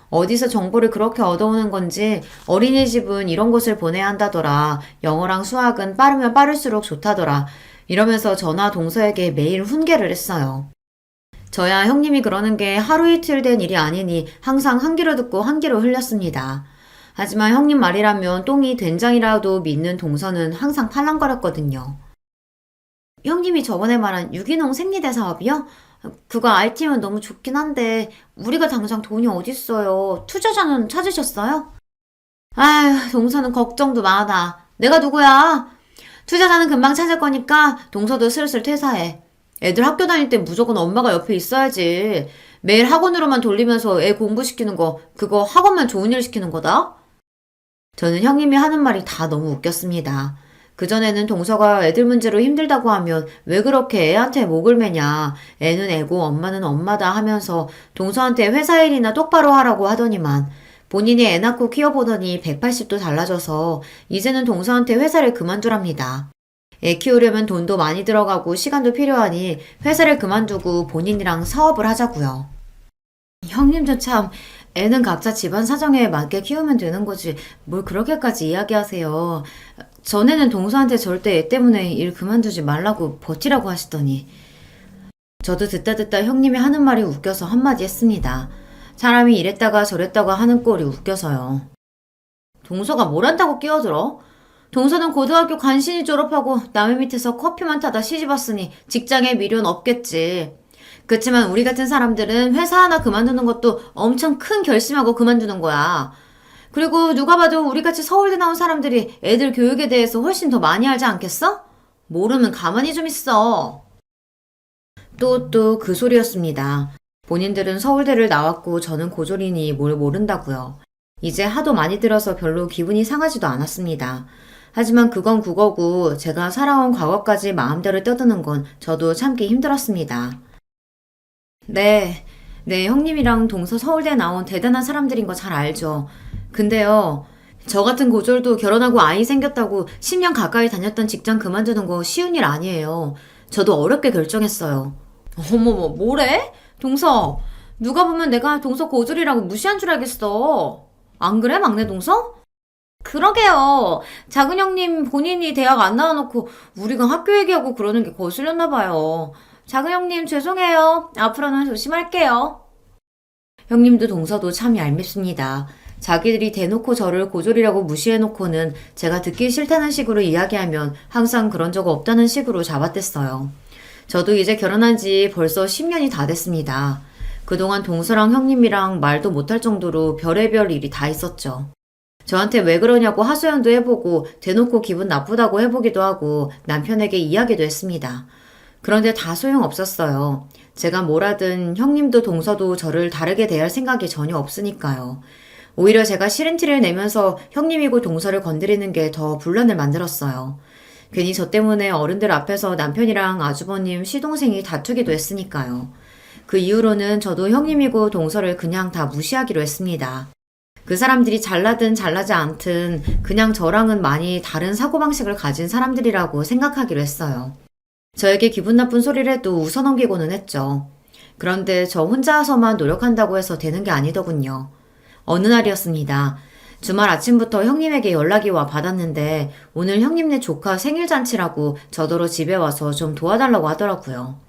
어디서 정보를 그렇게 얻어오는 건지 어린이집은 이런 곳을 보내야 한다더라. 영어랑 수학은 빠르면 빠를수록 좋다더라. 이러면서 저나 동서에게 매일 훈계를 했어요. 저야 형님이 그러는 게 하루 이틀 된 일이 아니니 항상 한 귀로 듣고 한 귀로 흘렸습니다. 하지만 형님 말이라면 똥이 된장이라도 믿는 동서는 항상 팔랑거렸거든요. 형님이 저번에 말한 유기농 생리대 사업이요? 그거 알팀은 너무 좋긴 한데 우리가 당장 돈이 어딨어요. 투자자는 찾으셨어요? 아휴, 동서는 걱정도 많아. 내가 누구야? 투자자는 금방 찾을 거니까 동서도 슬슬 퇴사해. 애들 학교 다닐 땐 무조건 엄마가 옆에 있어야지. 매일 학원으로만 돌리면서 애 공부시키는 거, 그거 학원만 좋은 일 시키는 거다? 저는 형님이 하는 말이 다 너무 웃겼습니다. 그전에는 동서가 애들 문제로 힘들다고 하면 왜 그렇게 애한테 목을 매냐. 애는 애고 엄마는 엄마다 하면서 동서한테 회사 일이나 똑바로 하라고 하더니만 본인이 애 낳고 키워보더니 180도 달라져서 이제는 동서한테 회사를 그만두랍니다. 애 키우려면 돈도 많이 들어가고 시간도 필요하니 회사를 그만두고 본인이랑 사업을 하자고요. 형님도 참 애는 각자 집안 사정에 맞게 키우면 되는 거지 뭘 그렇게까지 이야기하세요. 전에는 동서한테 절대 애 때문에 일 그만두지 말라고 버티라고 하시더니 저도 듣다 형님이 하는 말이 웃겨서 한마디 했습니다. 사람이 이랬다가 저랬다가 하는 꼴이 웃겨서요. 동서가 뭘 한다고 끼어들어? 동서는 고등학교 간신히 졸업하고 남의 밑에서 커피만 타다 시집왔으니 직장에 미련 없겠지. 그렇지만 우리 같은 사람들은 회사 하나 그만두는 것도 엄청 큰 결심하고 그만두는 거야. 그리고 누가 봐도 우리같이 서울대 나온 사람들이 애들 교육에 대해서 훨씬 더 많이 알지 않겠어? 모르면 가만히 좀 있어. 또 그 소리였습니다. 본인들은 서울대를 나왔고 저는 고졸이니 뭘 모른다고요. 이제 하도 많이 들어서 별로 기분이 상하지도 않았습니다. 하지만 그건 그거고 제가 살아온 과거까지 마음대로 떠드는 건 저도 참기 힘들었습니다. 네, 형님이랑 동서 서울대 나온 대단한 사람들인 거 잘 알죠. 근데요, 저 같은 고졸도 결혼하고 아이 생겼다고 10년 가까이 다녔던 직장 그만두는 거 쉬운 일 아니에요. 저도 어렵게 결정했어요. 어머머, 뭐래? 동서, 누가 보면 내가 동서 고졸이라고 무시한 줄 알겠어. 안 그래, 막내 동서? 그러게요. 작은 형님 본인이 대학 안 나와놓고 우리가 학교 얘기하고 그러는 게 거슬렸나 봐요. 작은 형님 죄송해요. 앞으로는 조심할게요. 형님도 동서도 참 얄밉습니다. 자기들이 대놓고 저를 고졸이라고 무시해놓고는 제가 듣기 싫다는 식으로 이야기하면 항상 그런 적 없다는 식으로 잡아댔어요. 저도 이제 결혼한 지 벌써 10년이 다 됐습니다. 그동안 동서랑 형님이랑 말도 못할 정도로 별의별 일이 다 있었죠. 저한테 왜 그러냐고 하소연도 해보고 대놓고 기분 나쁘다고 해보기도 하고 남편에게 이야기도 했습니다. 그런데 다 소용없었어요. 제가 뭘 하든 형님도 동서도 저를 다르게 대할 생각이 전혀 없으니까요. 오히려 제가 싫은 티를 내면서 형님이고 동서를 건드리는 게 더 분란을 만들었어요. 괜히 저 때문에 어른들 앞에서 남편이랑 아주버님 시동생이 다투기도 했으니까요. 그 이후로는 저도 형님이고 동서를 그냥 다 무시하기로 했습니다. 그 사람들이 잘나든 잘나지 않든 그냥 저랑은 많이 다른 사고방식을 가진 사람들이라고 생각하기로 했어요. 저에게 기분 나쁜 소리를 해도 웃어넘기고는 했죠. 그런데 저 혼자서만 노력한다고 해서 되는 게 아니더군요. 어느 날이었습니다. 주말 아침부터 형님에게 연락이 와 받았는데 오늘 형님네 조카 생일잔치라고 저더러 집에 와서 좀 도와달라고 하더라고요.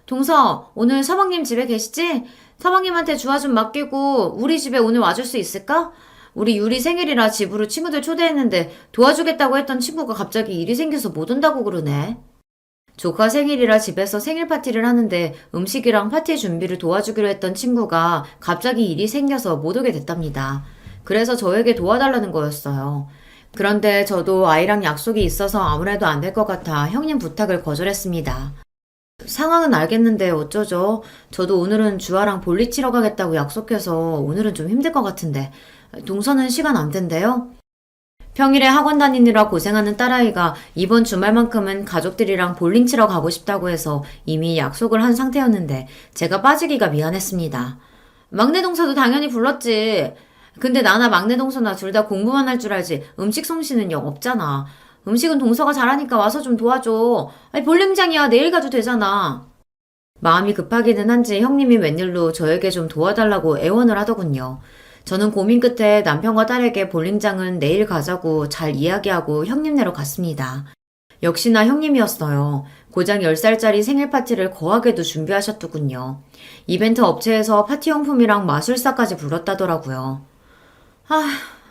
동서, 오늘 서방님 집에 계시지? 서방님한테 주화 좀 맡기고 우리 집에 오늘 와줄 수 있을까? 우리 유리 생일이라 집으로 친구들 초대했는데 도와주겠다고 했던 친구가 갑자기 일이 생겨서 못 온다고 그러네. 조카 생일이라 집에서 생일 파티를 하는데 음식이랑 파티 준비를 도와주기로 했던 친구가 갑자기 일이 생겨서 못 오게 됐답니다. 그래서 저에게 도와달라는 거였어요. 그런데 저도 아이랑 약속이 있어서 아무래도 안 될 것 같아 형님 부탁을 거절했습니다. 상황은 알겠는데 어쩌죠? 저도 오늘은 주아랑 볼일 치러 가겠다고 약속해서 오늘은 좀 힘들 것 같은데. 동서는 시간 안 된대요? 평일에 학원 다니느라 고생하는 딸아이가 이번 주말만큼은 가족들이랑 볼링 치러 가고 싶다고 해서 이미 약속을 한 상태였는데 제가 빠지기가 미안했습니다. 막내 동서도 당연히 불렀지. 근데 나나 막내 동서나 둘 다 공부만 할 줄 알지 음식 솜씨는 영 없잖아. 음식은 동서가 잘하니까 와서 좀 도와줘. 아니 볼링장이야 내일 가도 되잖아. 마음이 급하기는 한지 형님이 웬일로 저에게 좀 도와달라고 애원을 하더군요. 저는 고민 끝에 남편과 딸에게 볼링장은 내일 가자고 잘 이야기하고 형님네로 갔습니다. 역시나 형님이었어요. 고작 10살짜리 생일 파티를 거하게도 준비하셨더군요. 이벤트 업체에서 파티용품이랑 마술사까지 불렀다더라고요.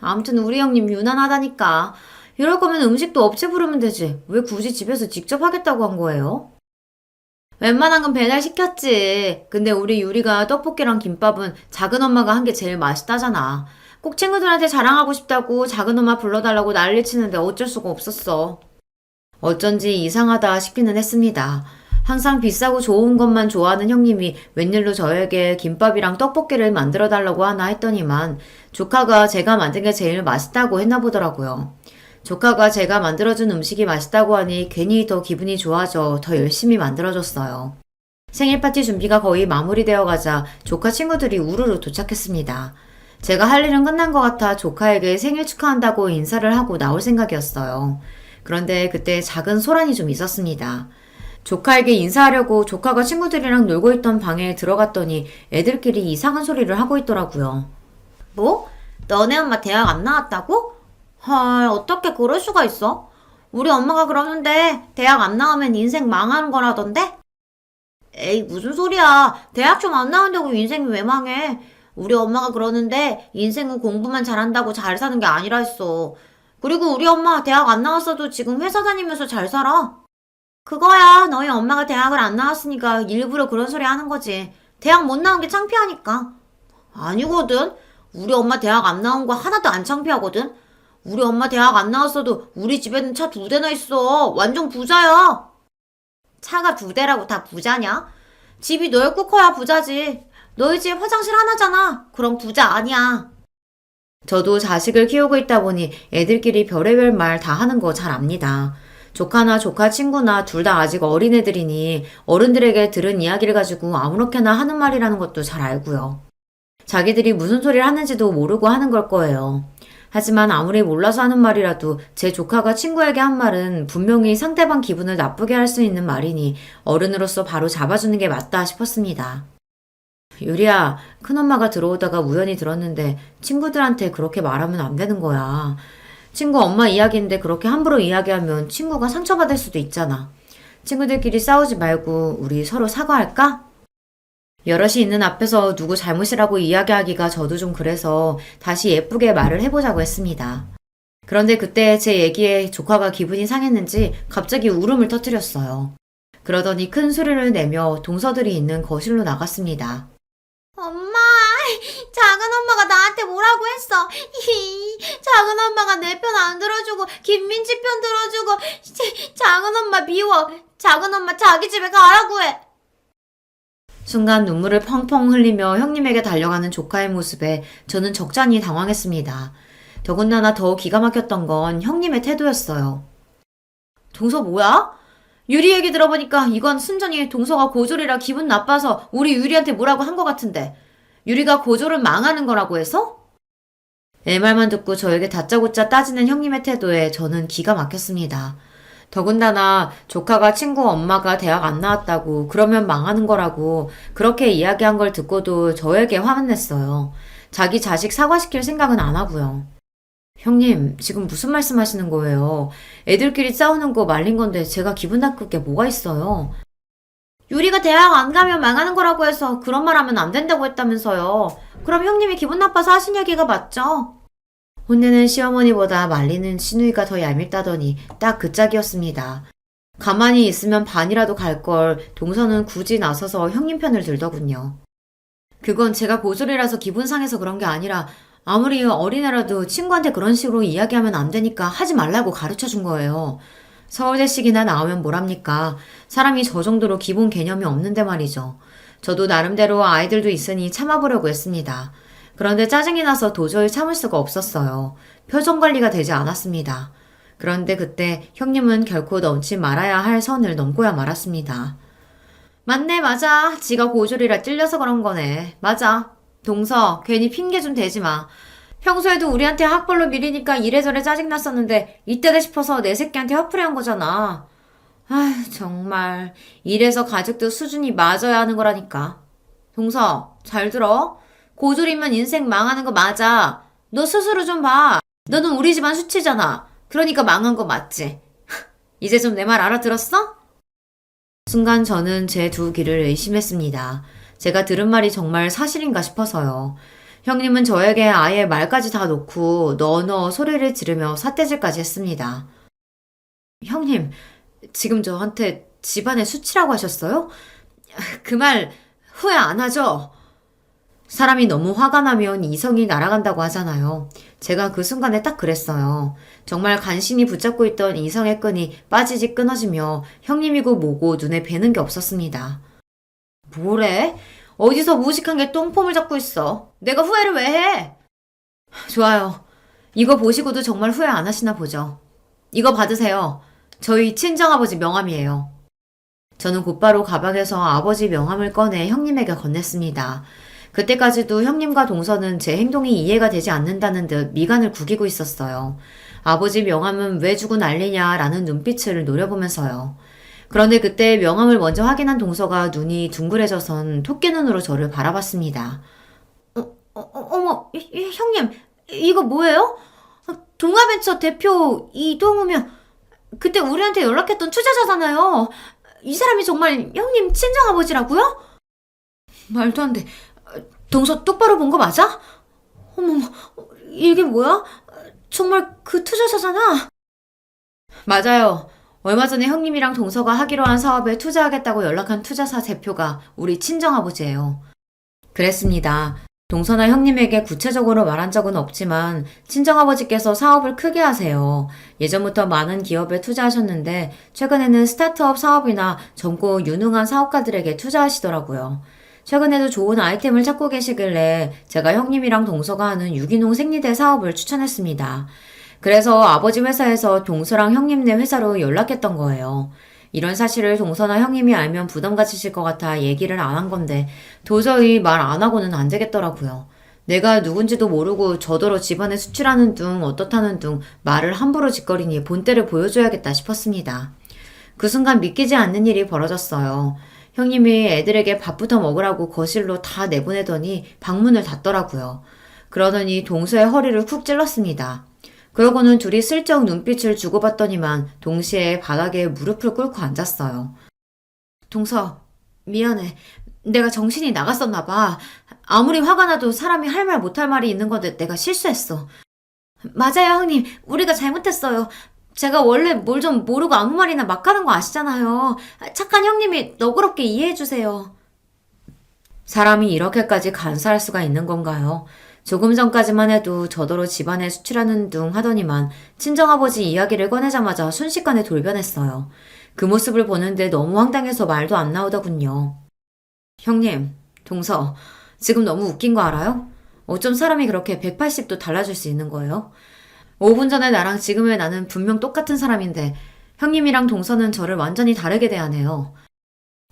아무튼 우리 형님 유난하다니까. 이럴 거면 음식도 업체 부르면 되지. 왜 굳이 집에서 직접 하겠다고 한 거예요? 웬만한 건 배달 시켰지. 근데 우리 유리가 떡볶이랑 김밥은 작은 엄마가 한 게 제일 맛있다잖아. 꼭 친구들한테 자랑하고 싶다고 작은 엄마 불러달라고 난리치는데 어쩔 수가 없었어. 어쩐지 이상하다 싶기는 했습니다. 항상 비싸고 좋은 것만 좋아하는 형님이 웬일로 저에게 김밥이랑 떡볶이를 만들어 달라고 하나 했더니만 조카가 제가 만든 게 제일 맛있다고 했나 보더라고요. 조카가 제가 만들어준 음식이 맛있다고 하니 괜히 더 기분이 좋아져 더 열심히 만들어줬어요. 생일 파티 준비가 거의 마무리되어 가자 조카 친구들이 우르르 도착했습니다. 제가 할 일은 끝난 것 같아 조카에게 생일 축하한다고 인사를 하고 나올 생각이었어요. 그런데 그때 작은 소란이 좀 있었습니다. 조카에게 인사하려고 조카가 친구들이랑 놀고 있던 방에 들어갔더니 애들끼리 이상한 소리를 하고 있더라고요. 뭐? 너네 엄마 대학 안 나왔다고? 헐, 어떻게 그럴 수가 있어? 우리 엄마가 그러는데 대학 안 나오면 인생 망하는 거라던데? 에이, 무슨 소리야. 대학 좀 안 나온다고 인생이 왜 망해? 우리 엄마가 그러는데 인생은 공부만 잘한다고 잘 사는 게 아니라 했어. 그리고 우리 엄마 대학 안 나왔어도 지금 회사 다니면서 잘 살아. 그거야, 너희 엄마가 대학을 안 나왔으니까 일부러 그런 소리 하는 거지. 대학 못 나온 게 창피하니까. 아니거든. 우리 엄마 대학 안 나온 거 하나도 안 창피하거든. 우리 엄마 대학 안 나왔어도 우리 집에는 차 2대나 있어. 완전 부자야. 차가 2대라고 다 부자냐? 집이 넓고 커야 부자지. 너희 집 화장실 하나잖아. 그럼 부자 아니야. 저도 자식을 키우고 있다 보니 애들끼리 별의별 말 다 하는 거 잘 압니다. 조카나 조카 친구나 둘 다 아직 어린애들이니 어른들에게 들은 이야기를 가지고 아무렇게나 하는 말이라는 것도 잘 알고요. 자기들이 무슨 소리를 하는지도 모르고 하는 걸 거예요. 하지만 아무리 몰라서 하는 말이라도 제 조카가 친구에게 한 말은 분명히 상대방 기분을 나쁘게 할 수 있는 말이니 어른으로서 바로 잡아주는 게 맞다 싶었습니다. 유리야, 큰엄마가 들어오다가 우연히 들었는데 친구들한테 그렇게 말하면 안 되는 거야. 친구 엄마 이야기인데 그렇게 함부로 이야기하면 친구가 상처받을 수도 있잖아. 친구들끼리 싸우지 말고 우리 서로 사과할까? 여럿이 있는 앞에서 누구 잘못이라고 이야기하기가 저도 좀 그래서 다시 예쁘게 말을 해보자고 했습니다. 그런데 그때 제 얘기에 조카가 기분이 상했는지 갑자기 울음을 터뜨렸어요. 그러더니 큰 소리를 내며 동서들이 있는 거실로 나갔습니다. 엄마, 작은 엄마가 나한테 뭐라고 했어. 작은 엄마가 내 편 안 들어주고 김민지 편 들어주고 작은 엄마 미워. 작은 엄마 자기 집에 가라고 해. 순간 눈물을 펑펑 흘리며 형님에게 달려가는 조카의 모습에 저는 적잖이 당황했습니다. 더군다나 더 기가 막혔던 건 형님의 태도였어요. 동서 뭐야? 유리 얘기 들어보니까 이건 순전히 동서가 고졸이라 기분 나빠서 우리 유리한테 뭐라고 한 것 같은데 유리가 고졸은 망하는 거라고 해서? 애 말만 듣고 저에게 다짜고짜 따지는 형님의 태도에 저는 기가 막혔습니다. 더군다나 조카가 친구 엄마가 대학 안 나왔다고 그러면 망하는 거라고 그렇게 이야기한 걸 듣고도 저에게 화만 냈어요. 자기 자식 사과시킬 생각은 안 하고요. 형님, 지금 무슨 말씀 하시는 거예요? 애들끼리 싸우는 거 말린 건데 제가 기분 나쁠 게 뭐가 있어요? 유리가 대학 안 가면 망하는 거라고 해서 그런 말 하면 안 된다고 했다면서요. 그럼 형님이 기분 나빠서 하신 얘기가 맞죠? 혼내는 시어머니보다 말리는 시누이가 더 얄밉다더니 딱 그 짝이었습니다. 가만히 있으면 반이라도 갈 걸 동서는 굳이 나서서 형님 편을 들더군요. 그건 제가 고졸이라서 기분 상해서 그런 게 아니라 아무리 어린애라도 친구한테 그런 식으로 이야기하면 안 되니까 하지 말라고 가르쳐 준 거예요. 서울대식이나 나오면 뭐랍니까? 사람이 저 정도로 기본 개념이 없는데 말이죠. 저도 나름대로 아이들도 있으니 참아보려고 했습니다. 그런데 짜증이 나서 도저히 참을 수가 없었어요. 표정 관리가 되지 않았습니다. 그런데 그때 형님은 결코 넘지 말아야 할 선을 넘고야 말았습니다. 맞네, 맞아. 지가 고졸이라 찔려서 그런 거네. 맞아. 동서, 괜히 핑계 좀 대지 마. 평소에도 우리한테 학벌로 미리니까 이래저래 짜증났었는데 이때다 싶어서 내 새끼한테 화풀이 한 거잖아. 아휴, 정말. 이래서 가족도 수준이 맞아야 하는 거라니까. 동서, 잘 들어. 고졸이면 인생 망하는 거 맞아. 너 스스로 좀 봐. 너는 우리 집안 수치잖아. 그러니까 망한 거 맞지? 이제 좀 내 말 알아들었어? 순간 저는 제 두 귀를 의심했습니다. 제가 들은 말이 정말 사실인가 싶어서요. 형님은 저에게 아예 말까지 다 놓고 너너 소리를 지르며 삿대질까지 했습니다. 형님, 지금 저한테 집안의 수치라고 하셨어요? 그 말 후회 안 하죠? 사람이 너무 화가 나면 이성이 날아간다고 하잖아요. 제가 그 순간에 딱 그랬어요. 정말 간신히 붙잡고 있던 이성의 끈이 빠지지 끊어지며 형님이고 뭐고 눈에 뵈는 게 없었습니다. 뭐래? 어디서 무식한 게 똥폼을 잡고 있어. 내가 후회를 왜 해? 좋아요. 이거 보시고도 정말 후회 안 하시나 보죠. 이거 받으세요. 저희 친정아버지 명함이에요. 저는 곧바로 가방에서 아버지 명함을 꺼내 형님에게 건넸습니다. 그때까지도 형님과 동서는 제 행동이 이해가 되지 않는다는 듯 미간을 구기고 있었어요. 아버지 명함은 왜 주고 난리냐라는 눈빛을 노려보면서요. 그런데 그때 명함을 먼저 확인한 동서가 눈이 둥그레져선 토끼눈으로 저를 바라봤습니다. 어머, 형님, 이거 뭐예요? 동아벤처 대표 이동우면 그때 우리한테 연락했던 투자자잖아요. 이 사람이 정말 형님 친정아버지라고요? 말도 안 돼. 동서 똑바로 본 거 맞아? 어머머, 이게 뭐야? 정말 그 투자자잖아. 맞아요. 얼마 전에 형님이랑 동서가 하기로 한 사업에 투자하겠다고 연락한 투자사 대표가 우리 친정아버지예요. 그랬습니다. 동서나 형님에게 구체적으로 말한 적은 없지만 친정아버지께서 사업을 크게 하세요. 예전부터 많은 기업에 투자하셨는데 최근에는 스타트업 사업이나 젊고 유능한 사업가들에게 투자하시더라고요. 최근에도 좋은 아이템을 찾고 계시길래 제가 형님이랑 동서가 하는 유기농 생리대 사업을 추천했습니다. 그래서 아버지 회사에서 동서랑 형님네 회사로 연락했던 거예요. 이런 사실을 동서나 형님이 알면 부담 가지실 것 같아 얘기를 안 한 건데 도저히 말 안 하고는 안 되겠더라고요. 내가 누군지도 모르고 저더러 집안에 수출하는 둥 어떻다는 둥 말을 함부로 짓거리니 본때를 보여줘야겠다 싶었습니다. 그 순간 믿기지 않는 일이 벌어졌어요. 형님이 애들에게 밥부터 먹으라고 거실로 다 내보내더니 방문을 닫더라고요. 그러더니 동서의 허리를 쿡 찔렀습니다. 그러고는 둘이 슬쩍 눈빛을 주고받더니만 동시에 바닥에 무릎을 꿇고 앉았어요. 동서, 미안해. 내가 정신이 나갔었나 봐. 아무리 화가 나도 사람이 할 말 못할 말이 있는 건데 내가 실수했어. 맞아요, 형님. 우리가 잘못했어요. 제가 원래 뭘 좀 모르고 아무 말이나 막 하는 거 아시잖아요. 착한 형님이 너그럽게 이해해주세요. 사람이 이렇게까지 간사할 수가 있는 건가요? 조금 전까지만 해도 저더러 집안에 수출하는 둥 하더니만 친정아버지 이야기를 꺼내자마자 순식간에 돌변했어요. 그 모습을 보는데 너무 황당해서 말도 안 나오더군요. 형님, 동서, 지금 너무 웃긴 거 알아요? 어쩜 사람이 그렇게 180도 달라질 수 있는 거예요? 5분 전에 나랑 지금의 나는 분명 똑같은 사람인데 형님이랑 동서는 저를 완전히 다르게 대하네요.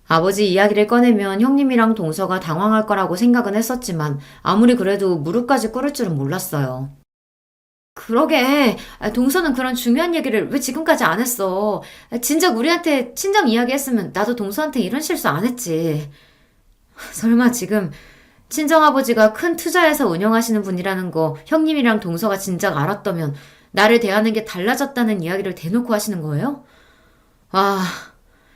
아버지 이야기를 꺼내면 형님이랑 동서가 당황할 거라고 생각은 했었지만 아무리 그래도 무릎까지 꿇을 줄은 몰랐어요. 그러게. 동서는 그런 중요한 얘기를 왜 지금까지 안 했어? 진작 우리한테 친정 이야기했으면 나도 동서한테 이런 실수 안 했지. 설마 지금 친정아버지가 큰 투자회사 운영하시는 분이라는 거 형님이랑 동서가 진작 알았다면 나를 대하는 게 달라졌다는 이야기를 대놓고 하시는 거예요? 아,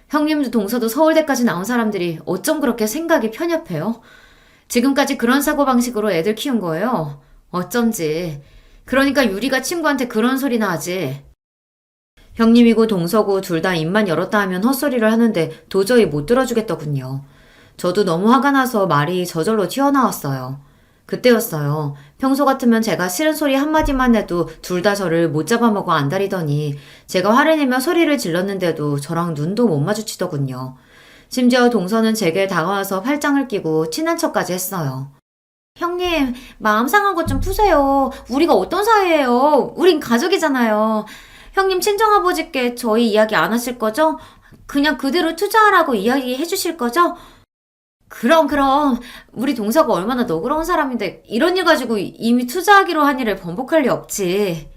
형님도 동서도 서울대까지 나온 사람들이 어쩜 그렇게 생각이 편협해요? 지금까지 그런 사고방식으로 애들 키운 거예요. 어쩐지. 그러니까 유리가 친구한테 그런 소리나 하지. 형님이고 동서고 둘 다 입만 열었다 하면 헛소리를 하는데 도저히 못 들어주겠더군요. 저도 너무 화가 나서 말이 저절로 튀어나왔어요. 그때였어요. 평소 같으면 제가 싫은 소리 한마디만 해도 둘 다 저를 못 잡아먹어 안달이더니 제가 화를 내며 소리를 질렀는데도 저랑 눈도 못 마주치더군요. 심지어 동서는 제게 다가와서 팔짱을 끼고 친한 척까지 했어요. 형님, 마음 상한 것 좀 푸세요. 우리가 어떤 사이예요? 우린 가족이잖아요. 형님 친정아버지께 저희 이야기 안 하실 거죠? 그냥 그대로 투자하라고 이야기해 주실 거죠? 그럼. 우리 동서가 얼마나 너그러운 사람인데 이런 일 가지고 이미 투자하기로 한 일을 번복할 리 없지.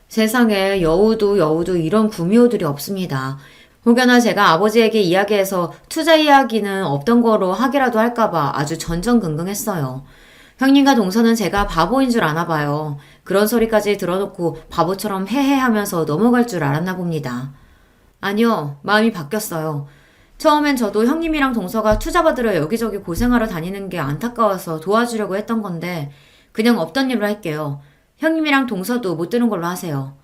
세상에 여우도 이런 구미호들이 없습니다. 혹여나 제가 아버지에게 이야기해서 투자 이야기는 없던 거로 하기라도 할까봐 아주 전전긍긍했어요. 형님과 동서는 제가 바보인 줄 아나 봐요. 그런 소리까지 들어놓고 바보처럼 헤헤 하면서 넘어갈 줄 알았나 봅니다. 아니요, 마음이 바뀌었어요. 처음엔 저도 형님이랑 동서가 투자 받으러 여기저기 고생하러 다니는 게 안타까워서 도와주려고 했던 건데 그냥 없던 일로 할게요. 형님이랑 동서도 못 들은 걸로 하세요.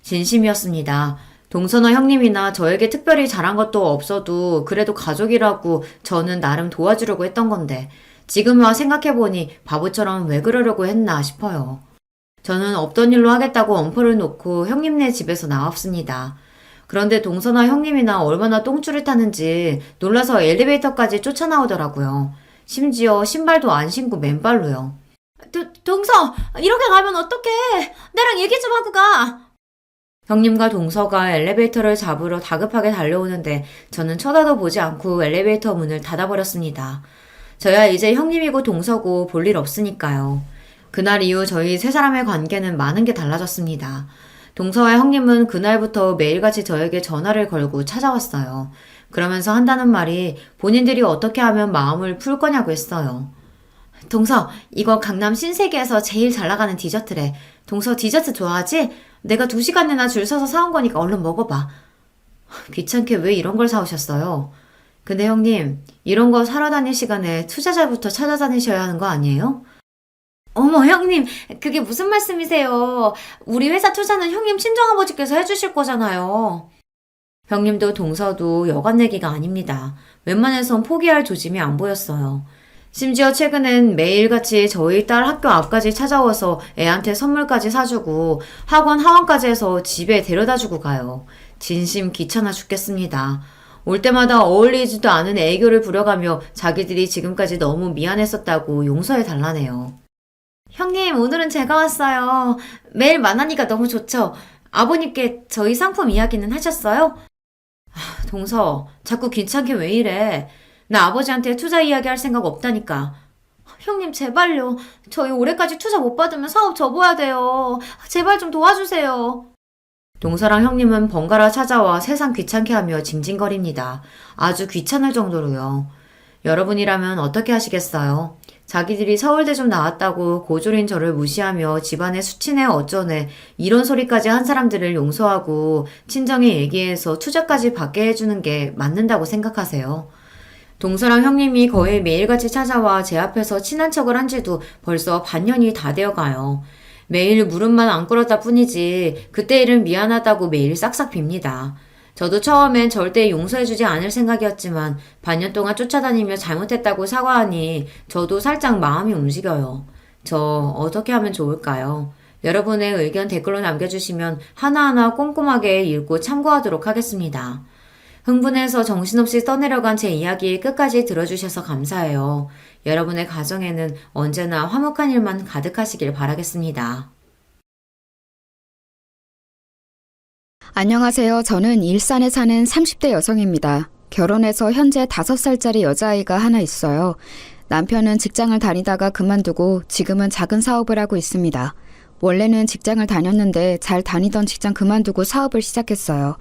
진심이었습니다. 동서나 형님이나 저에게 특별히 잘한 것도 없어도 그래도 가족이라고 저는 나름 도와주려고 했던 건데 지금 와 생각해보니 바보처럼 왜 그러려고 했나 싶어요. 저는 없던 일로 하겠다고 엄포를 놓고 형님네 집에서 나왔습니다. 그런데 동서나 형님이나 얼마나 똥줄을 타는지 놀라서 엘리베이터까지 쫓아나오더라고요. 심지어 신발도 안 신고 맨발로요. 동서, 이렇게 가면 어떡해? 나랑 얘기 좀 하고 가. 형님과 동서가 엘리베이터를 잡으러 다급하게 달려오는데 저는 쳐다도 보지 않고 엘리베이터 문을 닫아버렸습니다. 저야 이제 형님이고 동서고 볼 일 없으니까요. 그날 이후 저희 세 사람의 관계는 많은 게 달라졌습니다. 동서와 형님은 그날부터 매일같이 저에게 전화를 걸고 찾아왔어요. 그러면서 한다는 말이 본인들이 어떻게 하면 마음을 풀 거냐고 했어요. 동서, 이거 강남 신세계에서 제일 잘 나가는 디저트래. 동서 디저트 좋아하지? 내가 2시간이나 줄 서서 사온 거니까 얼른 먹어봐. 귀찮게 왜 이런 걸 사오셨어요? 근데 형님, 이런 거 사러 다닐 시간에 투자자부터 찾아다니셔야 하는 거 아니에요? 어머, 형님, 그게 무슨 말씀이세요? 우리 회사 투자는 형님 친정아버지께서 해주실 거잖아요. 형님도 동서도 여간 얘기가 아닙니다. 웬만해선 포기할 조짐이 안 보였어요. 심지어 최근엔 매일같이 저희 딸 학교 앞까지 찾아와서 애한테 선물까지 사주고 학원 하원까지 해서 집에 데려다주고 가요. 진심 귀찮아 죽겠습니다. 올 때마다 어울리지도 않은 애교를 부려가며 자기들이 지금까지 너무 미안했었다고 용서해 달라네요. 형님, 오늘은 제가 왔어요. 매일 만나니까 너무 좋죠? 아버님께 저희 상품 이야기는 하셨어요? 동서, 자꾸 귀찮게 왜 이래? 나 아버지한테 투자 이야기 할 생각 없다니까. 형님, 제발요. 저희 올해까지 투자 못 받으면 사업 접어야 돼요. 제발 좀 도와주세요. 동서랑 형님은 번갈아 찾아와 세상 귀찮게 하며 징징거립니다. 아주 귀찮을 정도로요. 여러분이라면 어떻게 하시겠어요? 자기들이 서울대 좀 나왔다고 고졸인 저를 무시하며 집안에 수치네 어쩌네 이런 소리까지 한 사람들을 용서하고 친정에 얘기해서 투자까지 받게 해주는 게 맞는다고 생각하세요? 동서랑 형님이 거의 매일같이 찾아와 제 앞에서 친한 척을 한 지도 벌써 반년이 다 되어가요. 매일 무릎만 안 꿇었다 뿐이지 그때 일은 미안하다고 매일 싹싹 빕니다. 저도 처음엔 절대 용서해주지 않을 생각이었지만 반년 동안 쫓아다니며 잘못했다고 사과하니 저도 살짝 마음이 움직여요. 저 어떻게 하면 좋을까요? 여러분의 의견 댓글로 남겨주시면 하나하나 꼼꼼하게 읽고 참고하도록 하겠습니다. 흥분해서 정신없이 떠내려간 제 이야기 끝까지 들어주셔서 감사해요. 여러분의 가정에는 언제나 화목한 일만 가득하시길 바라겠습니다. 안녕하세요. 저는 일산에 사는 30대 여성입니다. 결혼해서 현재 5살짜리 여자아이가 하나 있어요. 남편은 직장을 다니다가 그만두고 지금은 작은 사업을 하고 있습니다. 원래는 직장을 다녔는데 잘 다니던 직장 그만두고 사업을 시작했어요.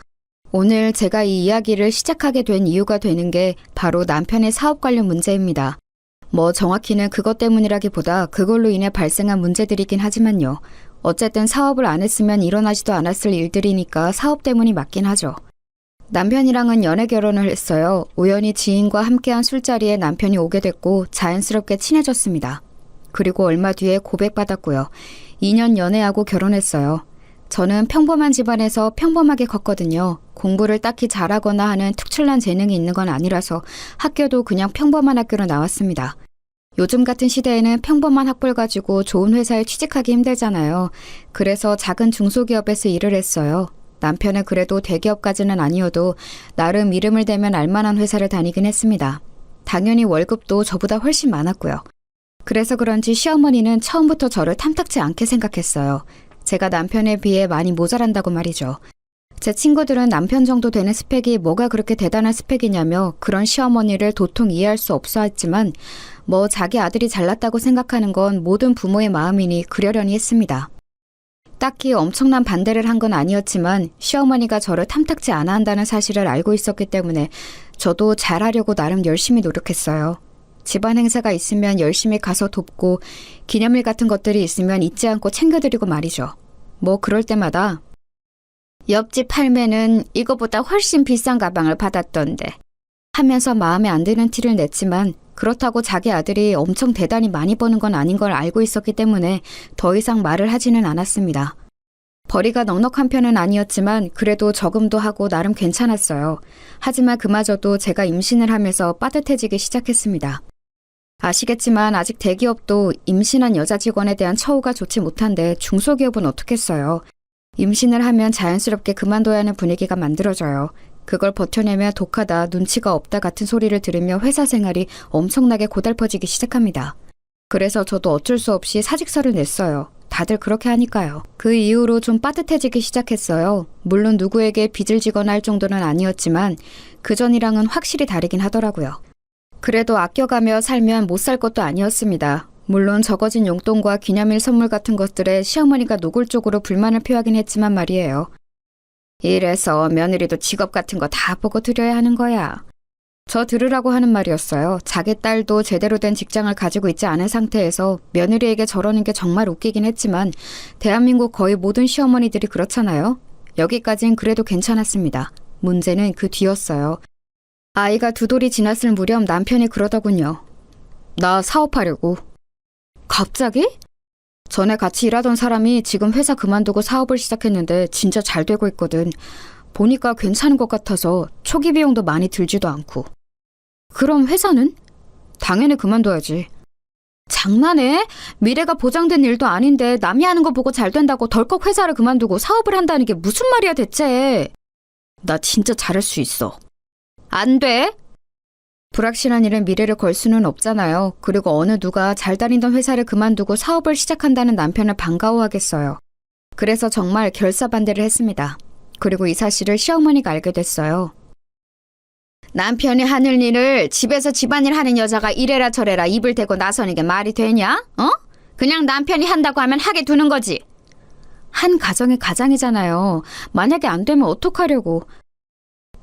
오늘 제가 이 이야기를 시작하게 된 이유가 되는 게 바로 남편의 사업 관련 문제입니다. 뭐 정확히는 그것 때문이라기보다 그걸로 인해 발생한 문제들이긴 하지만요. 어쨌든 사업을 안 했으면 일어나지도 않았을 일들이니까 사업 때문이 맞긴 하죠. 남편이랑은 연애 결혼을 했어요. 우연히 지인과 함께한 술자리에 남편이 오게 됐고 자연스럽게 친해졌습니다. 그리고 얼마 뒤에 고백받았고요. 2년 연애하고 결혼했어요. 저는 평범한 집안에서 평범하게 컸거든요. 공부를 딱히 잘하거나 하는 특출난 재능이 있는 건 아니라서 학교도 그냥 평범한 학교로 나왔습니다. 요즘 같은 시대에는 평범한 학벌 가지고 좋은 회사에 취직하기 힘들잖아요. 그래서 작은 중소기업에서 일을 했어요. 남편은 그래도 대기업까지는 아니어도 나름 이름을 대면 알만한 회사를 다니긴 했습니다. 당연히 월급도 저보다 훨씬 많았고요. 그래서 그런지 시어머니는 처음부터 저를 탐탁지 않게 생각했어요. 제가 남편에 비해 많이 모자란다고 말이죠. 제 친구들은 남편 정도 되는 스펙이 뭐가 그렇게 대단한 스펙이냐며 그런 시어머니를 도통 이해할 수 없어 했지만 뭐 자기 아들이 잘났다고 생각하는 건 모든 부모의 마음이니 그러려니 했습니다. 딱히 엄청난 반대를 한 건 아니었지만 시어머니가 저를 탐탁지 않아 한다는 사실을 알고 있었기 때문에 저도 잘하려고 나름 열심히 노력했어요. 집안 행사가 있으면 열심히 가서 돕고 기념일 같은 것들이 있으면 잊지 않고 챙겨드리고 말이죠. 뭐 그럴 때마다 옆집 할매는 이거보다 훨씬 비싼 가방을 받았던데 하면서 마음에 안 드는 티를 냈지만 그렇다고 자기 아들이 엄청 대단히 많이 버는 건 아닌 걸 알고 있었기 때문에 더 이상 말을 하지는 않았습니다. 벌이가 넉넉한 편은 아니었지만 그래도 저금도 하고 나름 괜찮았어요. 하지만 그마저도 제가 임신을 하면서 빠듯해지기 시작했습니다. 아시겠지만 아직 대기업도 임신한 여자 직원에 대한 처우가 좋지 못한데 중소기업은 어떻겠어요. 임신을 하면 자연스럽게 그만둬야 하는 분위기가 만들어져요. 그걸 버텨내며 독하다, 눈치가 없다 같은 소리를 들으며 회사 생활이 엄청나게 고달퍼지기 시작합니다. 그래서 저도 어쩔 수 없이 사직서를 냈어요. 다들 그렇게 하니까요. 그 이후로 좀 빠듯해지기 시작했어요. 물론 누구에게 빚을 지거나 할 정도는 아니었지만 그전이랑은 확실히 다르긴 하더라고요. 그래도 아껴가며 살면 못 살 것도 아니었습니다. 물론 적어진 용돈과 기념일 선물 같은 것들에 시어머니가 노골적으로 불만을 표하긴 했지만 말이에요. 이래서 며느리도 직업 같은 거 다 보고 드려야 하는 거야. 저 들으라고 하는 말이었어요. 자기 딸도 제대로 된 직장을 가지고 있지 않은 상태에서 며느리에게 저러는 게 정말 웃기긴 했지만 대한민국 거의 모든 시어머니들이 그렇잖아요. 여기까진 그래도 괜찮았습니다. 문제는 그 뒤였어요. 아이가 2돌이 지났을 무렵 남편이 그러더군요. 나 사업하려고. 갑자기? 전에 같이 일하던 사람이 지금 회사 그만두고 사업을 시작했는데 진짜 잘 되고 있거든. 보니까 괜찮은 것 같아서 초기 비용도 많이 들지도 않고. 그럼 회사는? 당연히 그만둬야지. 장난해? 미래가 보장된 일도 아닌데 남이 하는 거 보고 잘 된다고 덜컥 회사를 그만두고 사업을 한다는 게 무슨 말이야 대체. 나 진짜 잘할 수 있어. 안 돼? 불확실한 일은 미래를 걸 수는 없잖아요. 그리고 어느 누가 잘 다니던 회사를 그만두고 사업을 시작한다는 남편을 반가워하겠어요. 그래서 정말 결사반대를 했습니다. 그리고 이 사실을 시어머니가 알게 됐어요. 남편이 하는 일을 집에서 집안일 하는 여자가 이래라 저래라 입을 대고 나서는 게 말이 되냐? 어? 그냥 남편이 한다고 하면 하게 두는 거지. 한 가정이 가장이잖아요. 만약에 안 되면 어떡하려고.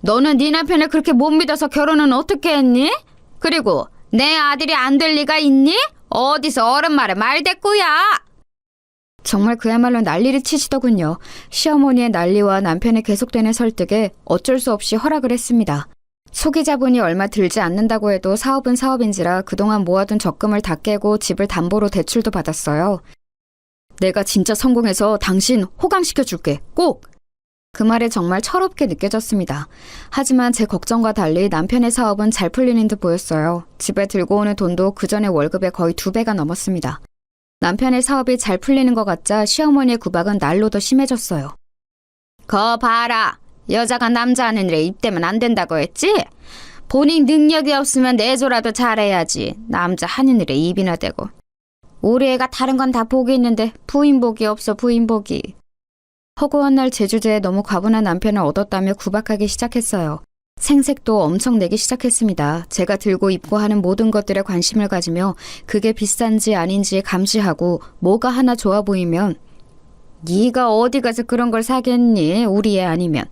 너는 네 남편을 그렇게 못 믿어서 결혼은 어떻게 했니? 그리고 내 아들이 안 될 리가 있니? 어디서 어른 말에 말대꾸야. 정말 그야말로 난리를 치시더군요. 시어머니의 난리와 남편의 계속되는 설득에 어쩔 수 없이 허락을 했습니다. 소기 자본이 얼마 들지 않는다고 해도 사업은 사업인지라 그동안 모아둔 적금을 다 깨고 집을 담보로 대출도 받았어요. 내가 진짜 성공해서 당신 호강시켜줄게. 꼭! 그 말에 정말 철없게 느껴졌습니다. 하지만 제 걱정과 달리 남편의 사업은 잘 풀리는 듯 보였어요. 집에 들고 오는 돈도 그전의 월급의 거의 2배가 넘었습니다. 남편의 사업이 잘 풀리는 것 같자 시어머니의 구박은 날로 더 심해졌어요. 거 봐라. 여자가 남자 하는 일에 입대면 안 된다고 했지? 본인 능력이 없으면 내조라도 잘해야지. 남자 하는 일에 입이나 대고. 우리 애가 다른 건 다 복이 있는데 부인복이 없어 부인복이. 허구한 날 제주제에 너무 과분한 남편을 얻었다며 구박하기 시작했어요. 생색도 엄청 내기 시작했습니다. 제가 들고 입고 하는 모든 것들에 관심을 가지며 그게 비싼지 아닌지 감시하고 뭐가 하나 좋아 보이면 네가 어디 가서 그런 걸 사겠니? 우리 애 아니면.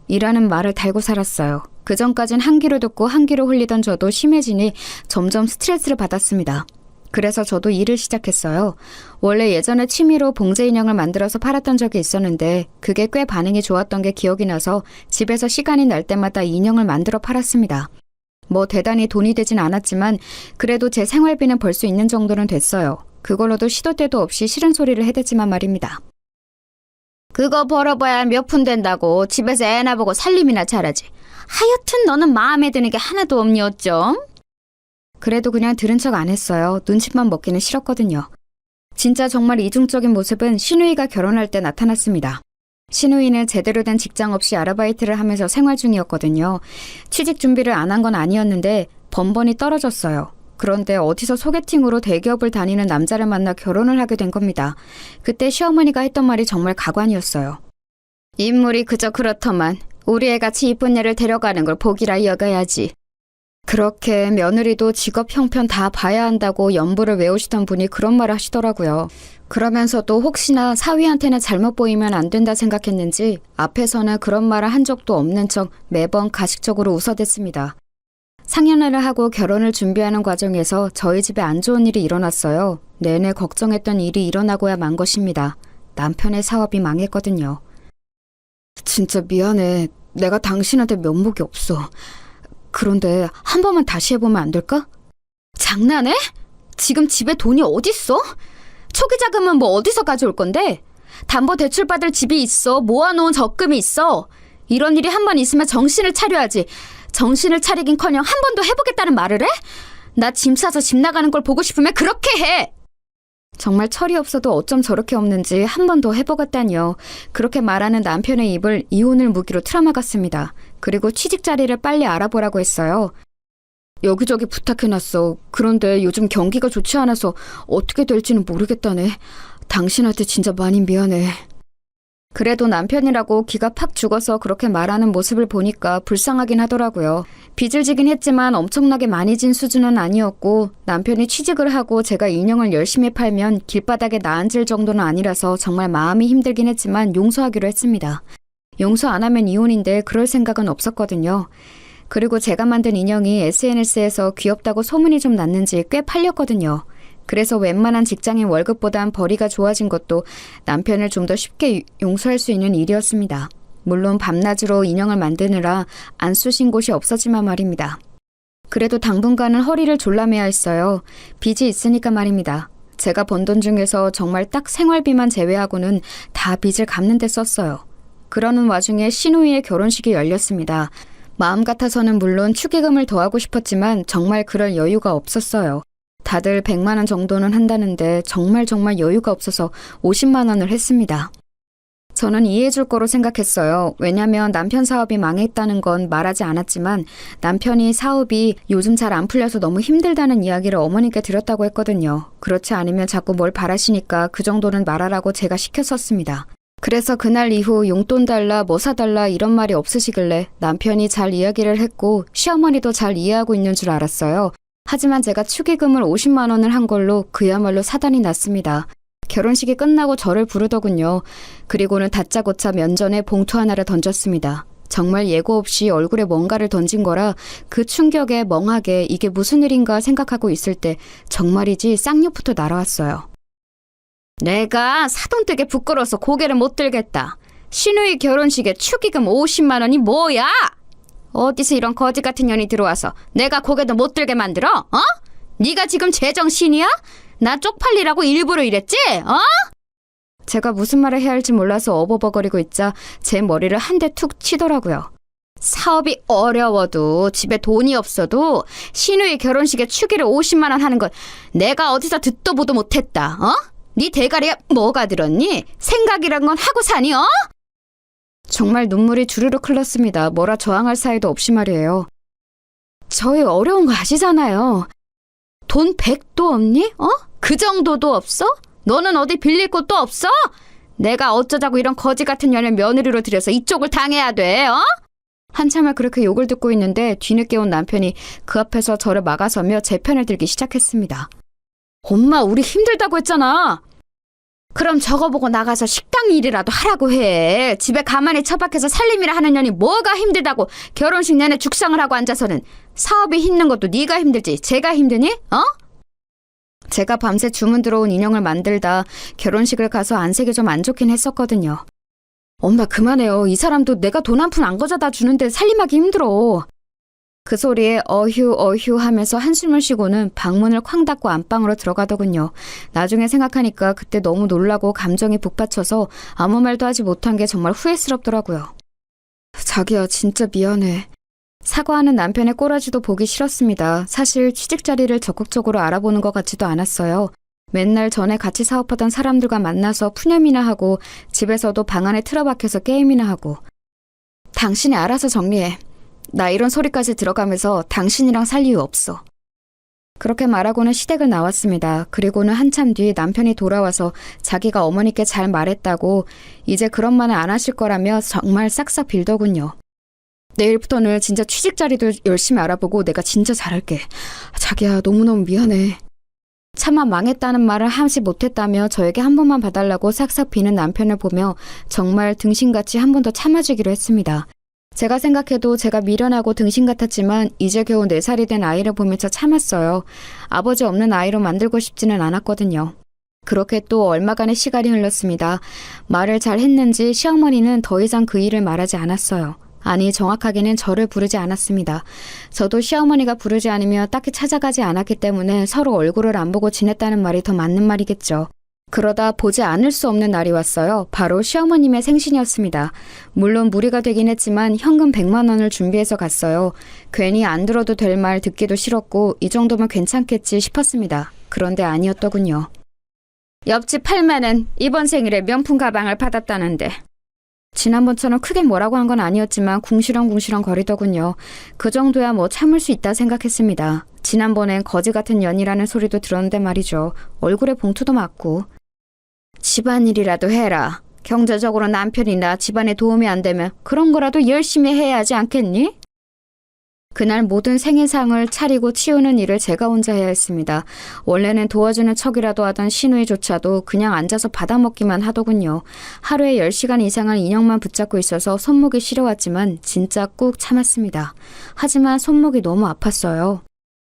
이라는 말을 달고 살았어요. 그전까진 한 귀로 듣고 한 귀로 흘리던 저도 심해지니 점점 스트레스를 받았습니다. 그래서 저도 일을 시작했어요. 원래 예전에 취미로 봉제 인형을 만들어서 팔았던 적이 있었는데 그게 꽤 반응이 좋았던 게 기억이 나서 집에서 시간이 날 때마다 인형을 만들어 팔았습니다. 뭐 대단히 돈이 되진 않았지만 그래도 제 생활비는 벌 수 있는 정도는 됐어요. 그걸로도 시도 때도 없이 싫은 소리를 해댔지만 말입니다. 그거 벌어봐야 몇 푼 된다고 집에서 애나 보고 살림이나 잘하지. 하여튼 너는 마음에 드는 게 하나도 없니 어쩜? 그래도 그냥 들은 척 안 했어요. 눈치만 먹기는 싫었거든요. 진짜 정말 이중적인 모습은 신우이가 결혼할 때 나타났습니다. 신우이는 제대로 된 직장 없이 아르바이트를 하면서 생활 중이었거든요. 취직 준비를 안 한 건 아니었는데 번번이 떨어졌어요. 그런데 어디서 소개팅으로 대기업을 다니는 남자를 만나 결혼을 하게 된 겁니다. 그때 시어머니가 했던 말이 정말 가관이었어요. 인물이 그저 그렇더만 우리 애같이 이쁜 애를 데려가는 걸 복이라 여겨야지. 그렇게 며느리도 직업 형편 다 봐야 한다고 연부를 외우시던 분이 그런 말을 하시더라고요. 그러면서도 혹시나 사위한테는 잘못 보이면 안 된다 생각했는지 앞에서는 그런 말을 한 적도 없는 척 매번 가식적으로 웃어댔습니다. 상견례를 하고 결혼을 준비하는 과정에서 저희 집에 안 좋은 일이 일어났어요. 내내 걱정했던 일이 일어나고야 만 것입니다. 남편의 사업이 망했거든요. 진짜 미안해. 내가 당신한테 면목이 없어. 그런데 한 번만 다시 해보면 안 될까? 장난해? 지금 집에 돈이 어딨어? 초기 자금은 뭐 어디서 가져올 건데? 담보대출 받을 집이 있어. 모아놓은 적금이 있어. 이런 일이 한 번 있으면 정신을 차려야지. 정신을 차리긴커녕 한 번 더 해보겠다는 말을 해? 나 짐 싸서 집 나가는 걸 보고 싶으면 그렇게 해! 정말 철이 없어도 어쩜 저렇게 없는지 한 번 더 해보겠다니요. 그렇게 말하는 남편의 입을 이혼을 무기로 틀어막았습니다. 그리고 취직 자리를 빨리 알아보라고 했어요. 여기저기 부탁해놨어. 그런데 요즘 경기가 좋지 않아서 어떻게 될지는 모르겠다네. 당신한테 진짜 많이 미안해. 그래도 남편이라고 기가 팍 죽어서 그렇게 말하는 모습을 보니까 불쌍하긴 하더라고요. 빚을 지긴 했지만 엄청나게 많이 진 수준은 아니었고 남편이 취직을 하고 제가 인형을 열심히 팔면 길바닥에 나앉을 정도는 아니라서 정말 마음이 힘들긴 했지만 용서하기로 했습니다. 용서 안 하면 이혼인데 그럴 생각은 없었거든요. 그리고 제가 만든 인형이 SNS에서 귀엽다고 소문이 좀 났는지 꽤 팔렸거든요. 그래서 웬만한 직장인 월급보단 벌이가 좋아진 것도 남편을 좀 더 쉽게 용서할 수 있는 일이었습니다. 물론 밤낮으로 인형을 만드느라 안 쑤신 곳이 없었지만 말입니다. 그래도 당분간은 허리를 졸라매야 했어요. 빚이 있으니까 말입니다. 제가 번 돈 중에서 정말 딱 생활비만 제외하고는 다 빚을 갚는 데 썼어요. 그러는 와중에 신우이의 결혼식이 열렸습니다. 마음 같아서는 물론 축의금을 더하고 싶었지만 정말 그럴 여유가 없었어요. 다들 100만 원 정도는 한다는데 정말 여유가 없어서 50만 원을 했습니다. 저는 이해해줄 거로 생각했어요. 왜냐면 남편 사업이 망했다는 건 말하지 않았지만 남편이 사업이 요즘 잘 안 풀려서 너무 힘들다는 이야기를 어머니께 드렸다고 했거든요. 그렇지 않으면 자꾸 뭘 바라시니까 그 정도는 말하라고 제가 시켰었습니다. 그래서 그날 이후 용돈 달라 뭐 사달라 이런 말이 없으시길래 남편이 잘 이야기를 했고 시어머니도 잘 이해하고 있는 줄 알았어요. 하지만 제가 축의금을 50만 원을 한 걸로 그야말로 사단이 났습니다. 결혼식이 끝나고 저를 부르더군요. 그리고는 다짜고짜 면전에 봉투 하나를 던졌습니다. 정말 예고 없이 얼굴에 뭔가를 던진 거라 그 충격에 멍하게 이게 무슨 일인가 생각하고 있을 때 정말이지 쌍욕부터 날아왔어요. 내가 사돈되게 부끄러워서 고개를 못 들겠다. 신우이 결혼식에 축의금 50만 원이 뭐야? 어디서 이런 거지 같은 년이 들어와서 내가 고개도 못 들게 만들어? 어? 네가 지금 제정신이야? 나 쪽팔리라고 일부러 이랬지? 어? 제가 무슨 말을 해야 할지 몰라서 어버버거리고 있자 제 머리를 한 대 툭 치더라고요. 사업이 어려워도 집에 돈이 없어도 신우이 결혼식에 축의를 50만 원 하는 건 내가 어디서 듣도 보도 못했다. 어? 네 대가리에 뭐가 들었니? 생각이란 건 하고 사니? 어? 정말 눈물이 주르륵 흘렀습니다. 뭐라 저항할 사이도 없이 말이에요. 저희 어려운 거 아시잖아요. 돈 100도 없니? 어? 그 정도도 없어? 너는 어디 빌릴 곳도 없어? 내가 어쩌자고 이런 거지 같은 년을 며느리로 들여서 이쪽을 당해야 돼, 어? 한참을 그렇게 욕을 듣고 있는데 뒤늦게 온 남편이 그 앞에서 저를 막아서며 제 편을 들기 시작했습니다. 엄마, 우리 힘들다고 했잖아. 그럼 저거 보고 나가서 식당 일이라도 하라고 해. 집에 가만히 처박혀서 살림이라 하는 년이 뭐가 힘들다고 결혼식 내내 죽상을 하고 앉아서는. 사업이 힘든 것도 네가 힘들지 제가 힘드니? 어? 제가 밤새 주문 들어온 인형을 만들다 결혼식을 가서 안색이 좀 안 좋긴 했었거든요. 엄마 그만해요. 이 사람도 내가 돈 한 푼 안 가져다 주는데 살림하기 힘들어. 그 소리에 어휴 하면서 한숨을 쉬고는 방문을 쾅 닫고 안방으로 들어가더군요. 나중에 생각하니까 그때 너무 놀라고 감정이 북받쳐서 아무 말도 하지 못한 게 정말 후회스럽더라고요. 자기야 진짜 미안해. 사과하는 남편의 꼬라지도 보기 싫었습니다. 사실 취직 자리를 적극적으로 알아보는 것 같지도 않았어요. 맨날 전에 같이 사업하던 사람들과 만나서 푸념이나 하고 집에서도 방 안에 틀어박혀서 게임이나 하고. 당신이 알아서 정리해. 나 이런 소리까지 들어가면서 당신이랑 살 이유 없어. 그렇게 말하고는 시댁을 나왔습니다. 그리고는 한참 뒤 남편이 돌아와서 자기가 어머니께 잘 말했다고 이제 그런 말은 안 하실 거라며 정말 싹싹 빌더군요. 내일부터는 진짜 취직 자리도 열심히 알아보고 내가 진짜 잘할게. 자기야 너무너무 미안해. 차마 망했다는 말을 하지 못했다며 저에게 한 번만 봐달라고 싹싹 비는 남편을 보며 정말 등신같이 한 번 더 참아주기로 했습니다. 제가 생각해도 제가 미련하고 등신 같았지만 이제 겨우 4살이 된 아이를 보면서 참았어요. 아버지 없는 아이로 만들고 싶지는 않았거든요. 그렇게 또 얼마간의 시간이 흘렀습니다. 말을 잘 했는지 시어머니는 더 이상 그 일을 말하지 않았어요. 아니 정확하게는 저를 부르지 않았습니다. 저도 시어머니가 부르지 않으며 딱히 찾아가지 않았기 때문에 서로 얼굴을 안 보고 지냈다는 말이 더 맞는 말이겠죠. 그러다 보지 않을 수 없는 날이 왔어요. 바로 시어머님의 생신이었습니다. 물론 무리가 되긴 했지만 현금 100만 원을 준비해서 갔어요. 괜히 안 들어도 될 말 듣기도 싫었고 이 정도면 괜찮겠지 싶었습니다. 그런데 아니었더군요. 옆집 팔매는 이번 생일에 명품 가방을 받았다는데. 지난번처럼 크게 뭐라고 한 건 아니었지만 궁시렁궁시렁 거리더군요. 그 정도야 뭐 참을 수 있다 생각했습니다. 지난번엔 거지 같은 년이라는 소리도 들었는데 말이죠. 얼굴에 봉투도 맞고. 집안일이라도 해라. 경제적으로 남편이나 집안에 도움이 안 되면 그런 거라도 열심히 해야 하지 않겠니? 그날 모든 생일상을 차리고 치우는 일을 제가 혼자 해야 했습니다. 원래는 도와주는 척이라도 하던 시누이조차도 그냥 앉아서 받아먹기만 하더군요. 하루에 10시간 이상을 인형만 붙잡고 있어서 손목이 시려웠지만 진짜 꾹 참았습니다. 하지만 손목이 너무 아팠어요.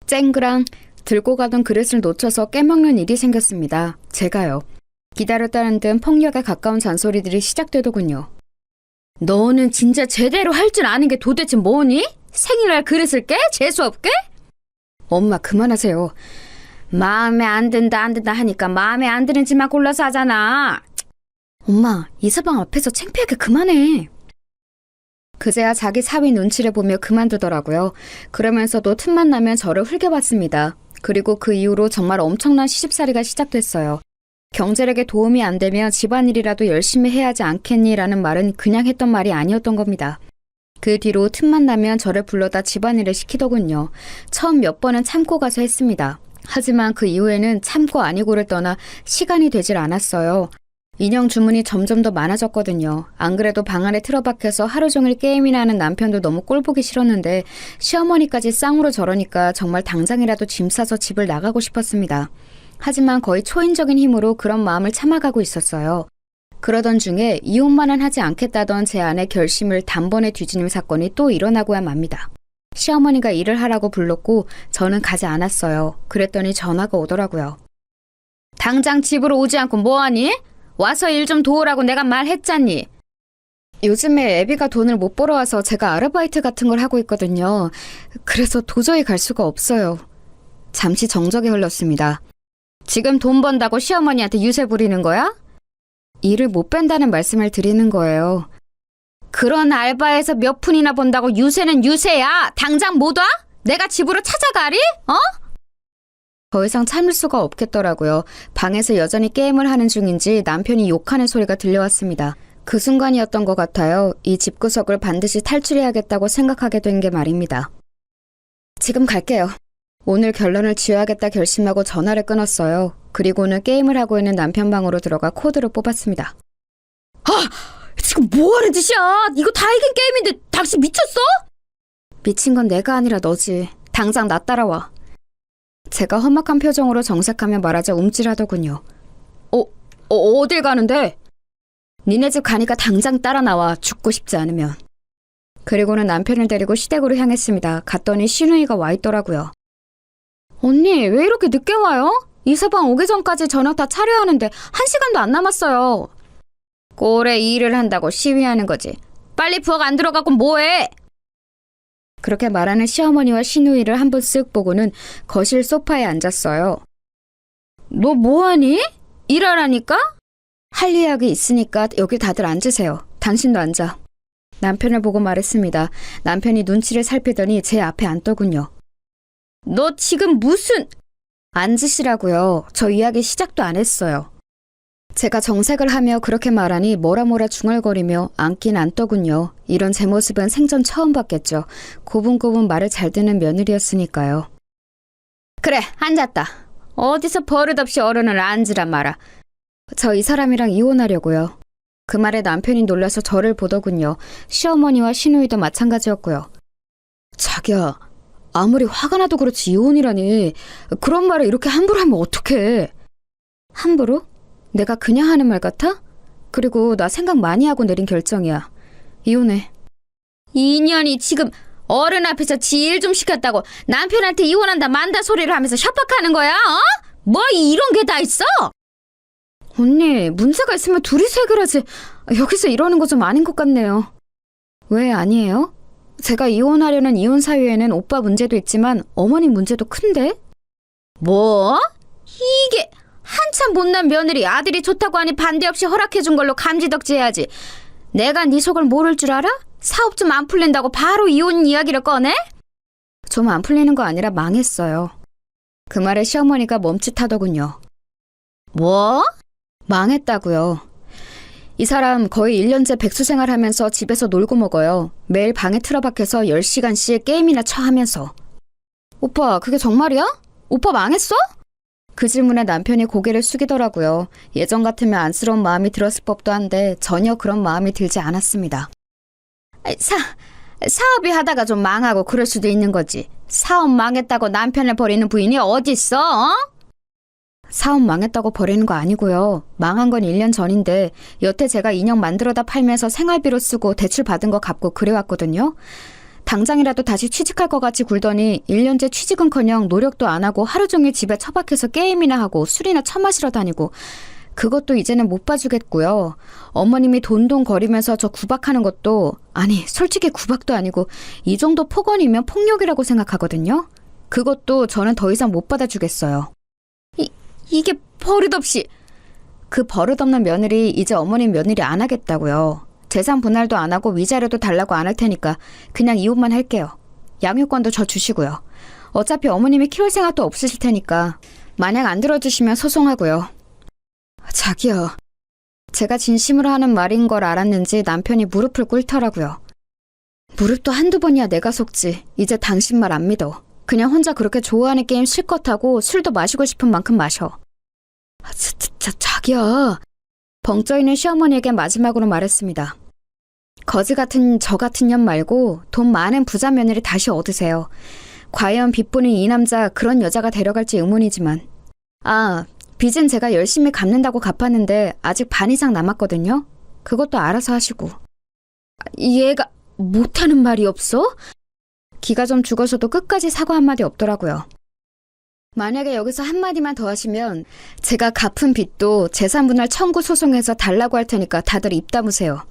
쨍그랑 들고 가던 그릇을 놓쳐서 깨먹는 일이 생겼습니다. 제가요. 기다렸다는 듯 폭력에 가까운 잔소리들이 시작되더군요. 너는 진짜 제대로 할 줄 아는 게 도대체 뭐니? 생일날 그릇을 깨? 재수없게? 엄마 그만하세요. 마음에 안 든다 하니까 마음에 안 드는 짓만 골라서 하잖아. 엄마 이 서방 앞에서 창피하게 그만해. 그제야 자기 사위 눈치를 보며 그만두더라고요. 그러면서도 틈만 나면 저를 흘겨봤습니다. 그리고 그 이후로 정말 엄청난 시집살이가 시작됐어요. 경제력에 도움이 안 되면 집안일이라도 열심히 해야 하지 않겠니? 라는 말은 그냥 했던 말이 아니었던 겁니다. 그 뒤로 틈만 나면 저를 불러다 집안일을 시키더군요. 처음 몇 번은 참고 가서 했습니다. 하지만 그 이후에는 참고 아니고를 떠나 시간이 되질 않았어요. 인형 주문이 점점 더 많아졌거든요. 안 그래도 방 안에 틀어박혀서 하루 종일 게임이나 하는 남편도 너무 꼴보기 싫었는데 시어머니까지 쌍으로 저러니까 정말 당장이라도 짐 싸서 집을 나가고 싶었습니다. 하지만 거의 초인적인 힘으로 그런 마음을 참아가고 있었어요. 그러던 중에 이혼만은 하지 않겠다던 제 아내 결심을 단번에 뒤지는 사건이 또 일어나고야 맙니다. 시어머니가 일을 하라고 불렀고 저는 가지 않았어요. 그랬더니 전화가 오더라고요. 당장 집으로 오지 않고 뭐하니? 와서 일 좀 도우라고 내가 말했잖니. 요즘에 애비가 돈을 못 벌어와서 제가 아르바이트 같은 걸 하고 있거든요. 그래서 도저히 갈 수가 없어요. 잠시 정적이 흘렀습니다. 지금 돈 번다고 시어머니한테 유세 부리는 거야? 일을 못 뺀다는 말씀을 드리는 거예요. 그런 알바에서 몇 푼이나 번다고 유세는 유세야. 당장 못 와? 내가 집으로 찾아가리? 어? 더 이상 참을 수가 없겠더라고요. 방에서 여전히 게임을 하는 중인지 남편이 욕하는 소리가 들려왔습니다. 그 순간이었던 것 같아요. 이 집구석을 반드시 탈출해야겠다고 생각하게 된 게 말입니다. 지금 갈게요. 오늘 결론을 지어야겠다 결심하고 전화를 끊었어요. 그리고는 게임을 하고 있는 남편 방으로 들어가 코드를 뽑았습니다. 아! 지금 뭐하는 짓이야? 이거 다 이긴 게임인데 당신 미쳤어? 미친 건 내가 아니라 너지. 당장 나 따라와. 제가 험악한 표정으로 정색하며 말하자 움찔하더군요. 어딜 가는데? 니네 집 가니까 당장 따라 나와, 죽고 싶지 않으면. 그리고는 남편을 데리고 시댁으로 향했습니다. 갔더니 신우이가 와 있더라고요. 언니, 왜 이렇게 늦게 와요? 이서방 오기 전까지 저녁 다 차려야 하는데 1시간도 안 남았어요. 꼴에 일을 한다고 시위하는 거지. 빨리 부엌 안 들어가고 뭐해? 그렇게 말하는 시어머니와 시누이를 한 번 쓱 보고는 거실 소파에 앉았어요. 너 뭐하니? 일하라니까? 할 이야기 있으니까 여기 다들 앉으세요. 당신도 앉아. 남편을 보고 말했습니다. 남편이 눈치를 살피더니 제 앞에 앉더군요. 너 지금 무슨... 앉으시라고요. 저 이야기 시작도 안 했어요. 제가 정색을 하며 그렇게 말하니 뭐라 중얼거리며 앉긴 앉더군요. 이런 제 모습은 생전 처음 봤겠죠. 고분고분 말을 잘 듣는 며느리였으니까요. 그래, 앉았다. 어디서 버릇없이 어른을 앉으란 말아. 저 이 사람이랑 이혼하려고요. 그 말에 남편이 놀라서 저를 보더군요. 시어머니와 시누이도 마찬가지였고요. 자기야, 아무리 화가 나도 그렇지 이혼이라니. 그런 말을 이렇게 함부로 하면 어떡해. 함부로? 내가 그냥 하는 말 같아? 그리고 나 생각 많이 하고 내린 결정이야. 이혼해. 이 년이 지금 어른 앞에서 지 일 좀 시켰다고 남편한테 이혼한다 만다 소리를 하면서 협박하는 거야? 어? 뭐 이런 게 다 있어? 언니, 문제가 있으면 둘이서 해결하지. 여기서 이러는 거 좀 아닌 것 같네요. 왜 아니에요? 제가 이혼하려는 이혼 사유에는 오빠 문제도 있지만 어머니 문제도 큰데? 뭐? 이게 한참 못난 며느리 아들이 좋다고 하니 반대 없이 허락해준 걸로 감지덕지해야지. 내가 네 속을 모를 줄 알아? 사업 좀 안 풀린다고 바로 이혼 이야기를 꺼내? 좀 안 풀리는 거 아니라 망했어요. 그 말에 시어머니가 멈칫하더군요. 뭐? 망했다고요. 이 사람 거의 1년째 백수생활 하면서 집에서 놀고 먹어요. 매일 방에 틀어박혀서 10시간씩 게임이나 하면서. 오빠, 그게 정말이야? 오빠 망했어? 그 질문에 남편이 고개를 숙이더라고요. 예전 같으면 안쓰러운 마음이 들었을 법도 한데 전혀 그런 마음이 들지 않았습니다. 사업이 하다가 좀 망하고 그럴 수도 있는 거지. 사업 망했다고 남편을 버리는 부인이 어딨어? 어? 사업 망했다고 버리는 거 아니고요. 망한 건 1년 전인데 여태 제가 인형 만들어다 팔면서 생활비로 쓰고 대출 받은 거 갚고 그래왔거든요. 당장이라도 다시 취직할 것 같이 굴더니 1년째 취직은커녕 노력도 안 하고 하루 종일 집에 처박혀서 게임이나 하고 술이나 처마시러 다니고 그것도 이제는 못 봐주겠고요. 어머님이 돈돈거리면서 저 구박하는 것도 아니 솔직히 구박도 아니고 이 정도 폭언이면 폭력이라고 생각하거든요. 그것도 저는 더 이상 못 받아주겠어요. 이게 버릇없이. 그 버릇없는 며느리 이제 어머님 며느리 안 하겠다고요. 재산 분할도 안 하고 위자료도 달라고 안 할 테니까 그냥 이혼만 할게요. 양육권도 저 주시고요. 어차피 어머님이 키울 생각도 없으실 테니까 만약 안 들어주시면 소송하고요. 자기야. 제가 진심으로 하는 말인 걸 알았는지 남편이 무릎을 꿇더라고요. 무릎도 한두 번이야 내가 속지. 이제 당신 말 안 믿어. 그냥 혼자 그렇게 좋아하는 게임 실컷 하고 술도 마시고 싶은 만큼 마셔. 자기야. 벙쪄있는 시어머니에게 마지막으로 말했습니다. 거지 같은 저 같은 년 말고 돈 많은 부자 며느리 다시 얻으세요. 과연 빚뿐인 이 남자 그런 여자가 데려갈지 의문이지만. 빚은 제가 열심히 갚는다고 갚았는데 아직 반 이상 남았거든요. 그것도 알아서 하시고. 얘가 못하는 말이 없어? 기가 좀 죽어서도 끝까지 사과 한마디 없더라고요. 만약에 여기서 한마디만 더 하시면 제가 갚은 빚도 재산분할 청구 소송해서 달라고 할 테니까 다들 입 다무세요.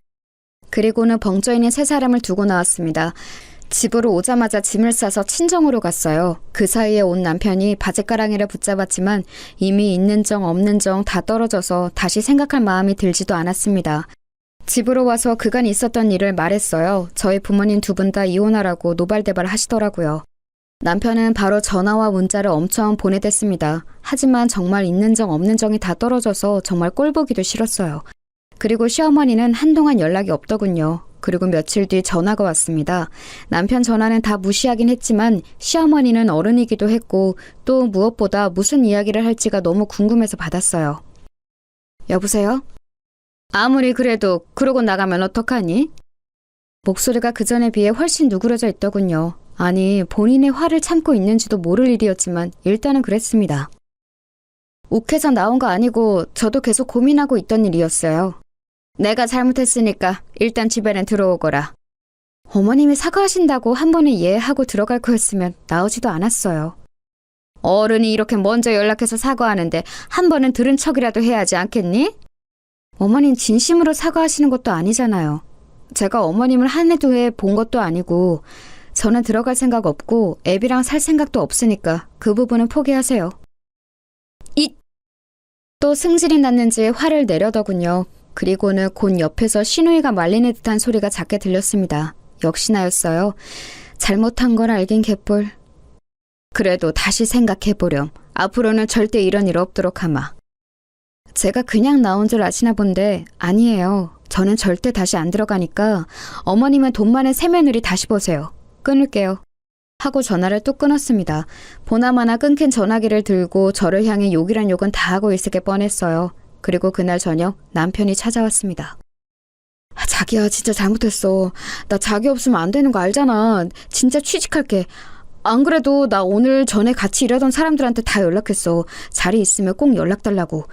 그리고는 벙쪄있는 세 사람을 두고 나왔습니다. 집으로 오자마자 짐을 싸서 친정으로 갔어요. 그 사이에 온 남편이 바짓가랑이를 붙잡았지만 이미 있는 정 없는 정 다 떨어져서 다시 생각할 마음이 들지도 않았습니다. 집으로 와서 그간 있었던 일을 말했어요. 저희 부모님 두 분 다 이혼하라고 노발대발 하시더라고요. 남편은 바로 전화와 문자를 엄청 보내댔습니다. 하지만 정말 있는 정 없는 정이 다 떨어져서 정말 꼴보기도 싫었어요. 그리고 시어머니는 한동안 연락이 없더군요. 그리고 며칠 뒤 전화가 왔습니다. 남편 전화는 다 무시하긴 했지만 시어머니는 어른이기도 했고 또 무엇보다 무슨 이야기를 할지가 너무 궁금해서 받았어요. 여보세요? 아무리 그래도 그러고 나가면 어떡하니? 목소리가 그전에 비해 훨씬 누그러져 있더군요. 아니 본인의 화를 참고 있는지도 모를 일이었지만 일단은 그랬습니다. 욱해서 나온 거 아니고 저도 계속 고민하고 있던 일이었어요. 내가 잘못했으니까 일단 집에는 들어오거라. 어머님이 사과하신다고 한 번에 이해하고 들어갈 거였으면 나오지도 않았어요. 어른이 이렇게 먼저 연락해서 사과하는데 한 번은 들은 척이라도 해야지 않겠니? 어머님 진심으로 사과하시는 것도 아니잖아요. 제가 어머님을 한 해 두 해 본 것도 아니고 저는 들어갈 생각 없고 애비랑 살 생각도 없으니까 그 부분은 포기하세요. 또 승질이 났는지 화를 내려더군요. 그리고는 곧 옆에서 신우이가 말리는 듯한 소리가 작게 들렸습니다. 역시나였어요. 잘못한 걸 알긴 개뿔. 그래도 다시 생각해보렴. 앞으로는 절대 이런 일 없도록 하마. 제가 그냥 나온 줄 아시나 본데 아니에요. 저는 절대 다시 안 들어가니까 어머님은 돈 많은 새며느리 다시 보세요. 끊을게요. 하고 전화를 뚝 끊었습니다. 보나마나 끊긴 전화기를 들고 저를 향해 욕이란 욕은 다 하고 있을 게 뻔했어요. 그리고 그날 저녁 남편이 찾아왔습니다. 자기야 진짜 잘못했어. 나 자기 없으면 안 되는 거 알잖아. 진짜 취직할게. 안 그래도 나 오늘 전에 같이 일하던 사람들한테 다 연락했어. 자리 있으면 꼭 연락 달라고.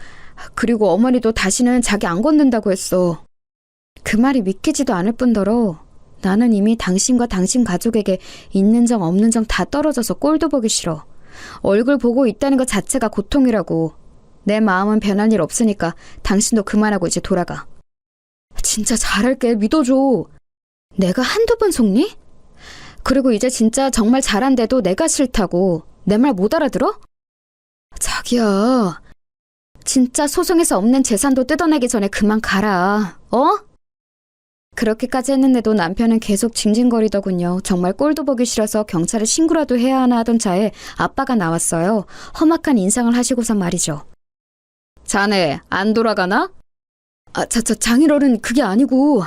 그리고 어머니도 다시는 자기 안 건든다고 했어. 그 말이 믿기지도 않을 뿐더러 나는 이미 당신과 당신 가족에게 있는 정 없는 정 다 떨어져서 꼴도 보기 싫어. 얼굴 보고 있다는 것 자체가 고통이라고. 내 마음은 변할 일 없으니까 당신도 그만하고 이제 돌아가. 진짜 잘할게. 믿어줘. 내가 한두 번 속니? 그리고 이제 진짜 정말 잘한데도 내가 싫다고. 내 말 못 알아들어? 자기야. 진짜 소송에서 없는 재산도 뜯어내기 전에 그만 가라. 어? 그렇게까지 했는데도 남편은 계속 징징거리더군요. 정말 꼴도 보기 싫어서 경찰에 신고라도 해야 하나 하던 차에 아빠가 나왔어요. 험악한 인상을 하시고서 말이죠. 자네 안 돌아가나? 장인어른 그게 아니고.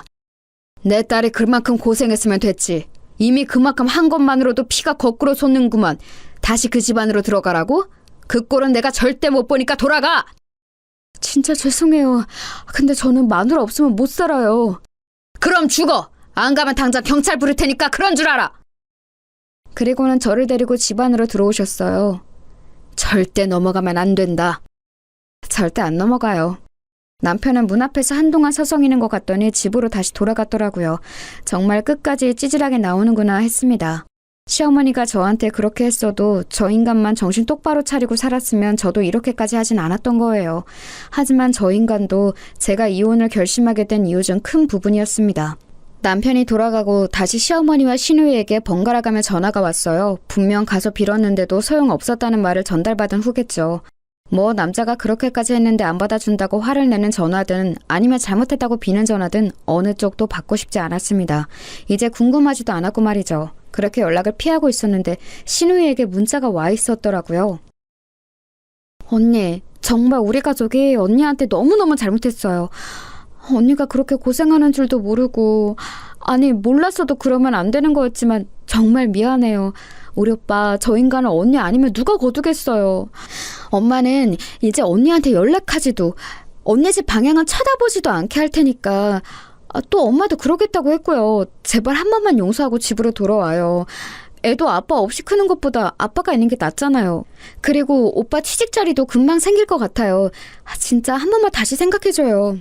내 딸이 그만큼 고생했으면 됐지. 이미 그만큼 한 것만으로도 피가 거꾸로 솟는구만. 다시 그 집안으로 들어가라고? 그 꼴은 내가 절대 못 보니까 돌아가! 진짜 죄송해요. 근데 저는 마누라 없으면 못 살아요. 그럼 죽어! 안 가면 당장 경찰 부를 테니까 그런 줄 알아! 그리고는 저를 데리고 집 안으로 들어오셨어요. 절대 넘어가면 안 된다. 절대 안 넘어가요. 남편은 문 앞에서 한동안 서성이는 것 같더니 집으로 다시 돌아갔더라고요. 정말 끝까지 찌질하게 나오는구나 했습니다. 시어머니가 저한테 그렇게 했어도 저 인간만 정신 똑바로 차리고 살았으면 저도 이렇게까지 하진 않았던 거예요. 하지만 저 인간도 제가 이혼을 결심하게 된 이유 중 큰 부분이었습니다. 남편이 돌아가고 다시 시어머니와 시누이에게 번갈아가며 전화가 왔어요. 분명 가서 빌었는데도 소용없었다는 말을 전달받은 후겠죠. 뭐 남자가 그렇게까지 했는데 안 받아준다고 화를 내는 전화든 아니면 잘못했다고 비는 전화든 어느 쪽도 받고 싶지 않았습니다. 이제 궁금하지도 않았고 말이죠. 그렇게 연락을 피하고 있었는데 시누이에게 문자가 와 있었더라고요. 언니, 정말 우리 가족이 언니한테 너무너무 잘못했어요. 언니가 그렇게 고생하는 줄도 모르고, 아니 몰랐어도 그러면 안 되는 거였지만 정말 미안해요. 우리 오빠 저 인간을 언니 아니면 누가 거두겠어요. 엄마는 이제 언니한테 연락하지도 언니 집 방향은 쳐다보지도 않게 할 테니까. 또 엄마도 그러겠다고 했고요. 제발 한 번만 용서하고 집으로 돌아와요. 애도 아빠 없이 크는 것보다 아빠가 있는 게 낫잖아요. 그리고 오빠 취직 자리도 금방 생길 것 같아요. 진짜 한 번만 다시 생각해줘요.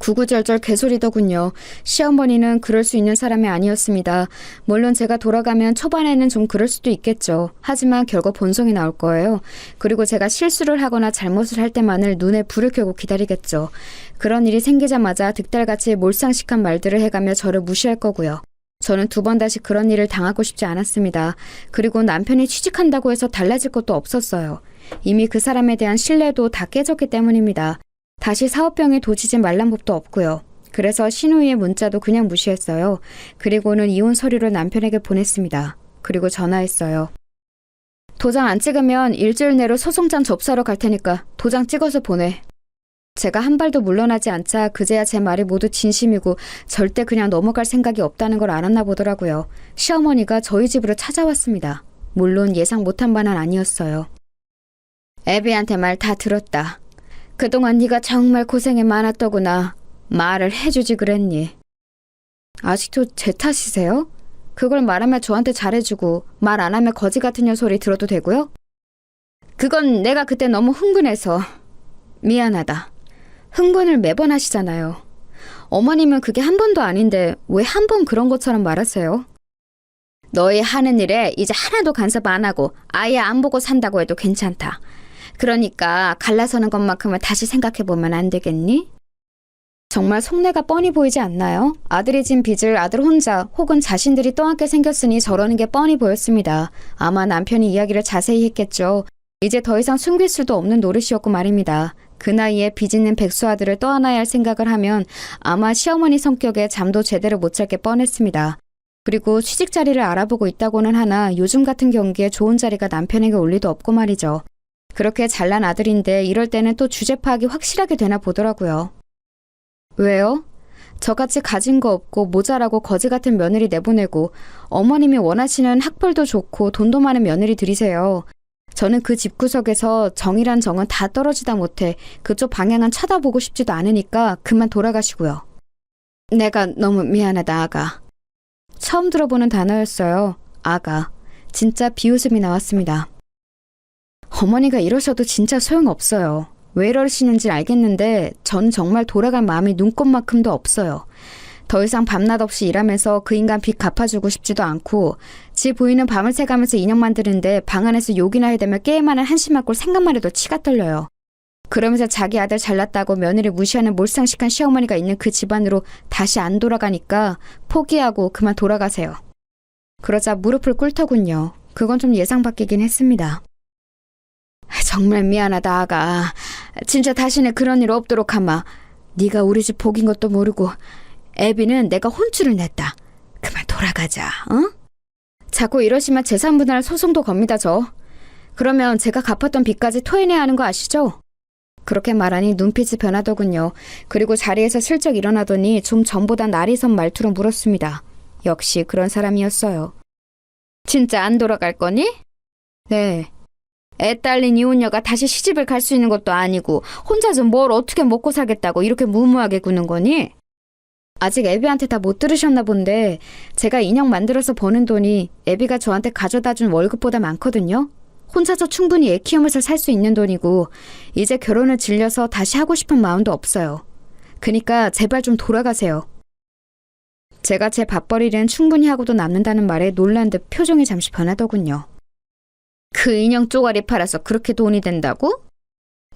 구구절절 개소리더군요. 시어머니는 그럴 수 있는 사람이 아니었습니다. 물론 제가 돌아가면 초반에는 좀 그럴 수도 있겠죠. 하지만 결국 본성이 나올 거예요. 그리고 제가 실수를 하거나 잘못을 할 때만을 눈에 불을 켜고 기다리겠죠. 그런 일이 생기자마자 득달같이 몰상식한 말들을 해가며 저를 무시할 거고요. 저는 두 번 다시 그런 일을 당하고 싶지 않았습니다. 그리고 남편이 취직한다고 해서 달라질 것도 없었어요. 이미 그 사람에 대한 신뢰도 다 깨졌기 때문입니다. 다시 사업병에 도지지 말란 법도 없고요. 그래서 신우이의 문자도 그냥 무시했어요. 그리고는 이혼 서류를 남편에게 보냈습니다. 그리고 전화했어요. 도장 안 찍으면 일주일 내로 소송장 접수하러 갈 테니까 도장 찍어서 보내. 제가 한 발도 물러나지 않자 그제야 제 말이 모두 진심이고 절대 그냥 넘어갈 생각이 없다는 걸 알았나 보더라고요. 시어머니가 저희 집으로 찾아왔습니다. 물론 예상 못한 바는 아니었어요. 애비한테 말 다 들었다. 그동안 네가 정말 고생이 많았더구나. 말을 해주지 그랬니? 아직도 제 탓이세요? 그걸 말하면 저한테 잘해주고 말 안 하면 거지 같은 년 소리 들어도 되고요? 그건 내가 그때 너무 흥분해서 미안하다. 흥분을 매번 하시잖아요. 어머님은 그게 한 번도 아닌데 왜 한 번 그런 것처럼 말하세요? 너희 하는 일에 이제 하나도 간섭 안 하고 아예 안 보고 산다고 해도 괜찮다. 그러니까 갈라서는 것만큼은 다시 생각해보면 안 되겠니? 정말 속내가 뻔히 보이지 않나요? 아들이 진 빚을 아들 혼자 혹은 자신들이 떠안게 생겼으니 저러는 게 뻔히 보였습니다. 아마 남편이 이야기를 자세히 했겠죠. 이제 더 이상 숨길 수도 없는 노릇이었고 말입니다. 그 나이에 빚 있는 백수 아들을 떠안아야 할 생각을 하면 아마 시어머니 성격에 잠도 제대로 못 잘 게 뻔했습니다. 그리고 취직 자리를 알아보고 있다고는 하나 요즘 같은 경기에 좋은 자리가 남편에게 올 리도 없고 말이죠. 그렇게 잘난 아들인데 이럴 때는 또 주제 파악이 확실하게 되나 보더라고요. 왜요? 저같이 가진 거 없고 모자라고 거지 같은 며느리 내보내고 어머님이 원하시는 학벌도 좋고 돈도 많은 며느리 들이세요. 저는 그 집구석에서 정이란 정은 다 떨어지다 못해 그쪽 방향은 쳐다보고 싶지도 않으니까 그만 돌아가시고요. 내가 너무 미안하다, 아가. 처음 들어보는 단어였어요. 아가. 진짜 비웃음이 나왔습니다. 어머니가 이러셔도 진짜 소용없어요. 왜 이러시는지 알겠는데 전 정말 돌아갈 마음이 눈꼽만큼도 없어요. 더 이상 밤낮 없이 일하면서 그 인간 빚 갚아주고 싶지도 않고 지 부인은 밤을 새가면서 인형 만드는데 방 안에서 욕이나 해대며 게임하는 한심한 꼴 생각만 해도 치가 떨려요. 그러면서 자기 아들 잘났다고 며느리 무시하는 몰상식한 시어머니가 있는 그 집안으로 다시 안 돌아가니까 포기하고 그만 돌아가세요. 그러자 무릎을 꿇더군요. 그건 좀 예상 밖이긴 했습니다. 정말 미안하다, 아가. 진짜 다시는 그런 일 없도록 하마. 네가 우리 집 복인 것도 모르고 애비는 내가 혼쭐을 냈다. 그만 돌아가자, 어? 자꾸 이러시면 재산분할 소송도 겁니다, 저. 그러면 제가 갚았던 빚까지 토해내야 하는 거 아시죠? 그렇게 말하니 눈빛이 변하더군요. 그리고 자리에서 슬쩍 일어나더니 좀 전보다 날이 선 말투로 물었습니다. 역시 그런 사람이었어요. 진짜 안 돌아갈 거니? 네. 애 딸린 이혼녀가 다시 시집을 갈 수 있는 것도 아니고 혼자서 뭘 어떻게 먹고 살겠다고 이렇게 무모하게 구는 거니? 아직 애비한테 다 못 들으셨나 본데 제가 인형 만들어서 버는 돈이 애비가 저한테 가져다 준 월급보다 많거든요. 혼자서 충분히 애 키우면서 살 수 있는 돈이고 이제 결혼을 질려서 다시 하고 싶은 마음도 없어요. 그니까 제발 좀 돌아가세요. 제가 제 밥벌이는 충분히 하고도 남는다는 말에 놀란 듯 표정이 잠시 변하더군요. 그 인형 쪼가리 팔아서 그렇게 돈이 된다고?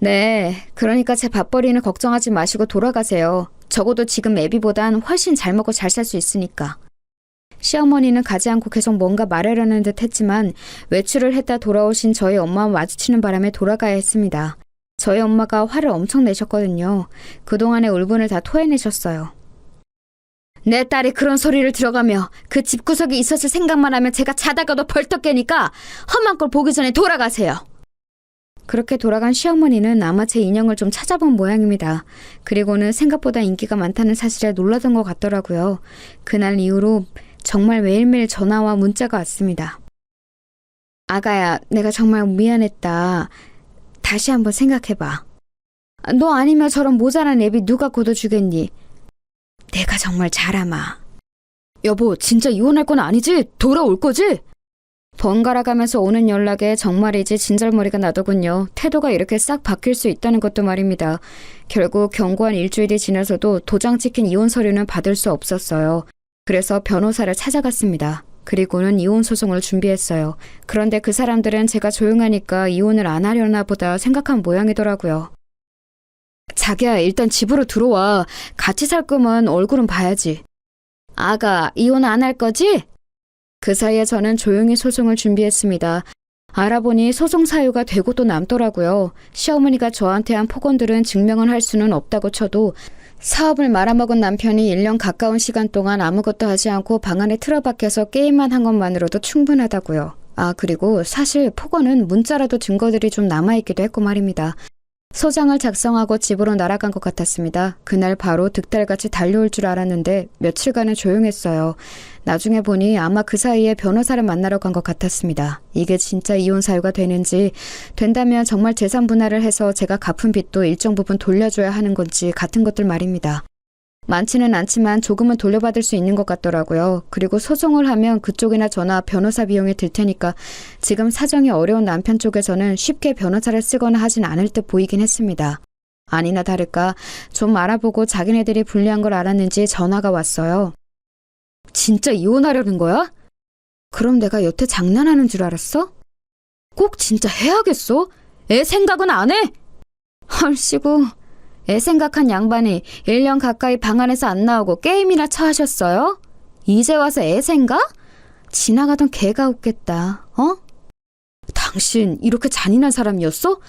네, 그러니까 제 밥벌이는 걱정하지 마시고 돌아가세요. 적어도 지금 애비보단 훨씬 잘 먹고 잘 살 수 있으니까. 시어머니는 가지 않고 계속 뭔가 말하려는 듯 했지만 외출을 했다 돌아오신 저희 엄마와 마주치는 바람에 돌아가야 했습니다. 저희 엄마가 화를 엄청 내셨거든요. 그동안의 울분을 다 토해내셨어요. 내 딸이 그런 소리를 들어가며 그 집구석에 있었을 생각만 하면 제가 자다가도 벌떡 깨니까 험한 꼴 보기 전에 돌아가세요. 그렇게 돌아간 시어머니는 아마 제 인형을 좀 찾아본 모양입니다. 그리고는 생각보다 인기가 많다는 사실에 놀라던 것 같더라고요. 그날 이후로 정말 매일매일 전화와 문자가 왔습니다. 아가야, 내가 정말 미안했다. 다시 한번 생각해봐. 너 아니면 저런 모자란 애비 누가 걷어주겠니? 내가 정말 잘하마. 여보, 진짜 이혼할 건 아니지? 돌아올 거지? 번갈아 가면서 오는 연락에 정말이지 진절머리가 나더군요. 태도가 이렇게 싹 바뀔 수 있다는 것도 말입니다. 결국 경고한 일주일이 지나서도 도장 찍힌 이혼 서류는 받을 수 없었어요. 그래서 변호사를 찾아갔습니다. 그리고는 이혼 소송을 준비했어요. 그런데 그 사람들은 제가 조용하니까 이혼을 안 하려나 보다 생각한 모양이더라고요. 자기야, 일단 집으로 들어와. 같이 살 거면 얼굴은 봐야지. 아가, 이혼 안 할 거지? 그 사이에 저는 조용히 소송을 준비했습니다. 알아보니 소송 사유가 되고 또 남더라고요. 시어머니가 저한테 한 폭언들은 증명을 할 수는 없다고 쳐도 사업을 말아먹은 남편이 1년 가까운 시간 동안 아무것도 하지 않고 방 안에 틀어박혀서 게임만 한 것만으로도 충분하다고요. 아, 그리고 사실 폭언은 문자라도 증거들이 좀 남아있기도 했고 말입니다. 소장을 작성하고 집으로 날아간 것 같았습니다. 그날 바로 득달같이 달려올 줄 알았는데 며칠간은 조용했어요. 나중에 보니 아마 그 사이에 변호사를 만나러 간 것 같았습니다. 이게 진짜 이혼 사유가 되는지, 된다면 정말 재산 분할을 해서 제가 갚은 빚도 일정 부분 돌려줘야 하는 건지 같은 것들 말입니다. 많지는 않지만 조금은 돌려받을 수 있는 것 같더라고요. 그리고 소송을 하면 그쪽이나 저나 변호사 비용이 들 테니까 지금 사정이 어려운 남편 쪽에서는 쉽게 변호사를 쓰거나 하진 않을 듯 보이긴 했습니다. 아니나 다를까 좀 알아보고 자기네들이 불리한 걸 알았는지 전화가 왔어요. 진짜 이혼하려는 거야? 그럼 내가 여태 장난하는 줄 알았어? 꼭 진짜 해야겠어? 애 생각은 안 해? 헐씨구, 애 생각한 양반이 1년 가까이 방 안에서 안 나오고 게임이나 처하셨어요? 이제 와서 애 생각? 지나가던 개가 웃겠다, 어? 당신 이렇게 잔인한 사람이었어?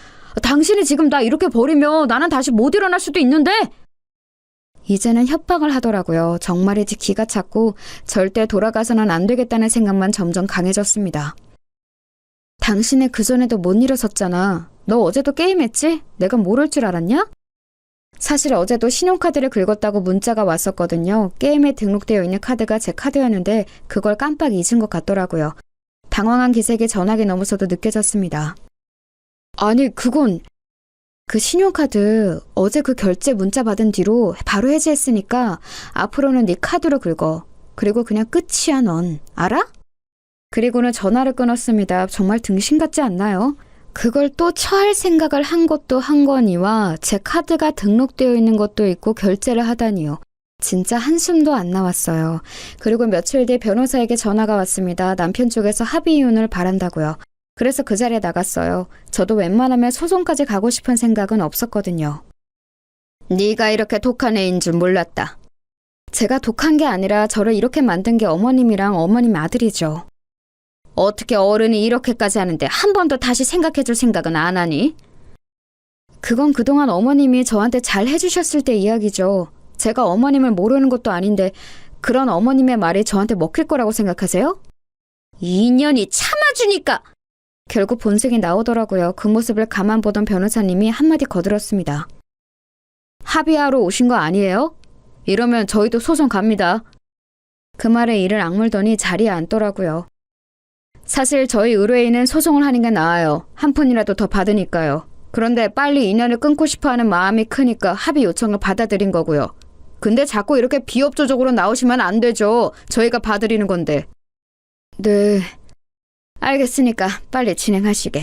당신이 지금 나 이렇게 버리면 나는 다시 못 일어날 수도 있는데! 이제는 협박을 하더라고요. 정말이지 기가 찼고 절대 돌아가서는 안 되겠다는 생각만 점점 강해졌습니다. 당신은 그전에도 못 일어섰잖아. 너 어제도 게임했지? 내가 모를 줄 알았냐? 사실 어제도 신용카드를 긁었다고 문자가 왔었거든요. 게임에 등록되어 있는 카드가 제 카드였는데 그걸 깜빡 잊은 것 같더라고요. 당황한 기색이 전화기 너머서도 느껴졌습니다. 아니, 그건... 그 신용카드 어제 그 결제 문자 받은 뒤로 바로 해지했으니까 앞으로는 네 카드로 긁어. 그리고 그냥 끝이야 넌. 알아? 그리고는 전화를 끊었습니다. 정말 등신 같지 않나요? 그걸 또 처할 생각을 한 것도 한 거니와 제 카드가 등록되어 있는 것도 있고 결제를 하다니요. 진짜 한숨도 안 나왔어요. 그리고 며칠 뒤 변호사에게 전화가 왔습니다. 남편 쪽에서 합의 이혼을 바란다고요. 그래서 그 자리에 나갔어요. 저도 웬만하면 소송까지 가고 싶은 생각은 없었거든요. 네가 이렇게 독한 애인 줄 몰랐다. 제가 독한 게 아니라 저를 이렇게 만든 게 어머님이랑 어머님 아들이죠. 어떻게 어른이 이렇게까지 하는데 한 번도 다시 생각해줄 생각은 안 하니? 그건 그동안 어머님이 저한테 잘 해주셨을 때 이야기죠. 제가 어머님을 모르는 것도 아닌데 그런 어머님의 말이 저한테 먹힐 거라고 생각하세요? 2년이 참아주니까! 결국 본색이 나오더라고요. 그 모습을 가만 보던 변호사님이 한마디 거들었습니다. 합의하러 오신 거 아니에요? 이러면 저희도 소송 갑니다. 그 말에 이를 악물더니 자리에 앉더라고요. 사실 저희 의뢰인은 소송을 하는 게 나아요. 한 푼이라도 더 받으니까요. 그런데 빨리 인연을 끊고 싶어하는 마음이 크니까 합의 요청을 받아들인 거고요. 근데 자꾸 이렇게 비협조적으로 나오시면 안 되죠. 저희가 봐드리는 건데. 네... 알겠으니까 빨리 진행하시게.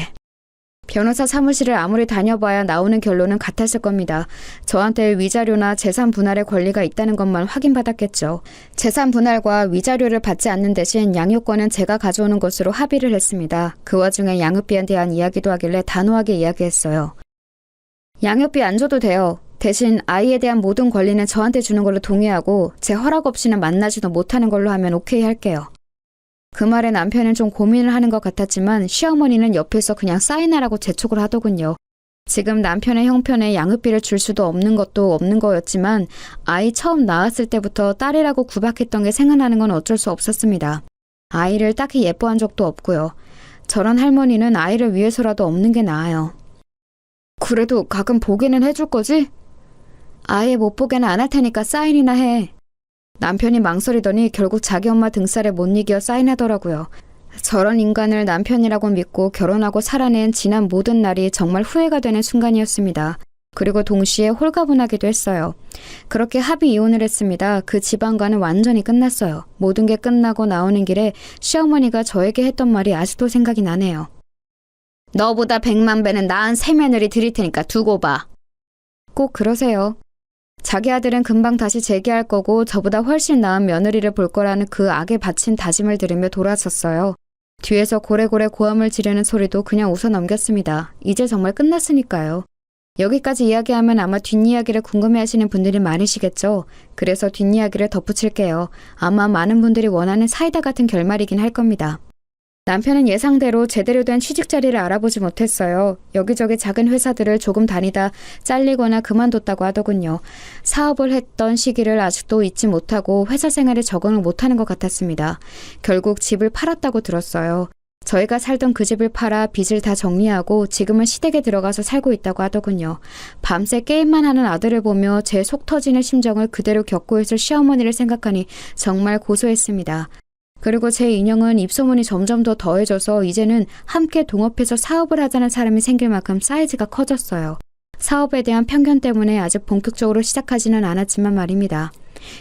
변호사 사무실을 아무리 다녀봐야 나오는 결론은 같았을 겁니다. 저한테 위자료나 재산 분할의 권리가 있다는 것만 확인받았겠죠. 재산 분할과 위자료를 받지 않는 대신 양육권은 제가 가져오는 것으로 합의를 했습니다. 그 와중에 양육비에 대한 이야기도 하길래 단호하게 이야기했어요. 양육비 안 줘도 돼요. 대신 아이에 대한 모든 권리는 저한테 주는 걸로 동의하고 제 허락 없이는 만나지도 못하는 걸로 하면 오케이 할게요. 그 말에 남편은 좀 고민을 하는 것 같았지만 시어머니는 옆에서 그냥 사인하라고 재촉을 하더군요. 지금 남편의 형편에 양육비를 줄 수도 없는 것도 없는 거였지만 아이 처음 낳았을 때부터 딸이라고 구박했던 게 생각나는 건 어쩔 수 없었습니다. 아이를 딱히 예뻐한 적도 없고요. 저런 할머니는 아이를 위해서라도 없는 게 나아요. 그래도 가끔 보기는 해줄 거지? 아예 못 보게는 안 할 테니까 사인이나 해. 남편이 망설이더니 결국 자기 엄마 등살에 못 이겨 사인하더라고요. 저런 인간을 남편이라고 믿고 결혼하고 살아낸 지난 모든 날이 정말 후회가 되는 순간이었습니다. 그리고 동시에 홀가분하기도 했어요. 그렇게 합의 이혼을 했습니다. 그 집안과는 완전히 끝났어요. 모든 게 끝나고 나오는 길에 시어머니가 저에게 했던 말이 아직도 생각이 나네요. 너보다 100만 배는 나은 새 며느리 드릴 테니까 두고 봐. 꼭 그러세요. 자기 아들은 금방 다시 재기할 거고 저보다 훨씬 나은 며느리를 볼 거라는 그 악에 바친 다짐을 들으며 돌아섰어요. 뒤에서 고래고래 고함을 지르는 소리도 그냥 웃어 넘겼습니다. 이제 정말 끝났으니까요. 여기까지 이야기하면 아마 뒷이야기를 궁금해하시는 분들이 많으시겠죠. 그래서 뒷이야기를 덧붙일게요. 아마 많은 분들이 원하는 사이다 같은 결말이긴 할 겁니다. 남편은 예상대로 제대로 된 취직 자리를 알아보지 못했어요. 여기저기 작은 회사들을 조금 다니다 잘리거나 그만뒀다고 하더군요. 사업을 했던 시기를 아직도 잊지 못하고 회사 생활에 적응을 못하는 것 같았습니다. 결국 집을 팔았다고 들었어요. 저희가 살던 그 집을 팔아 빚을 다 정리하고 지금은 시댁에 들어가서 살고 있다고 하더군요. 밤새 게임만 하는 아들을 보며 제 속 터지는 심정을 그대로 겪고 있을 시어머니를 생각하니 정말 고소했습니다. 그리고 제 인형은 입소문이 점점 더 더해져서 이제는 함께 동업해서 사업을 하자는 사람이 생길 만큼 사이즈가 커졌어요. 사업에 대한 편견 때문에 아직 본격적으로 시작하지는 않았지만 말입니다.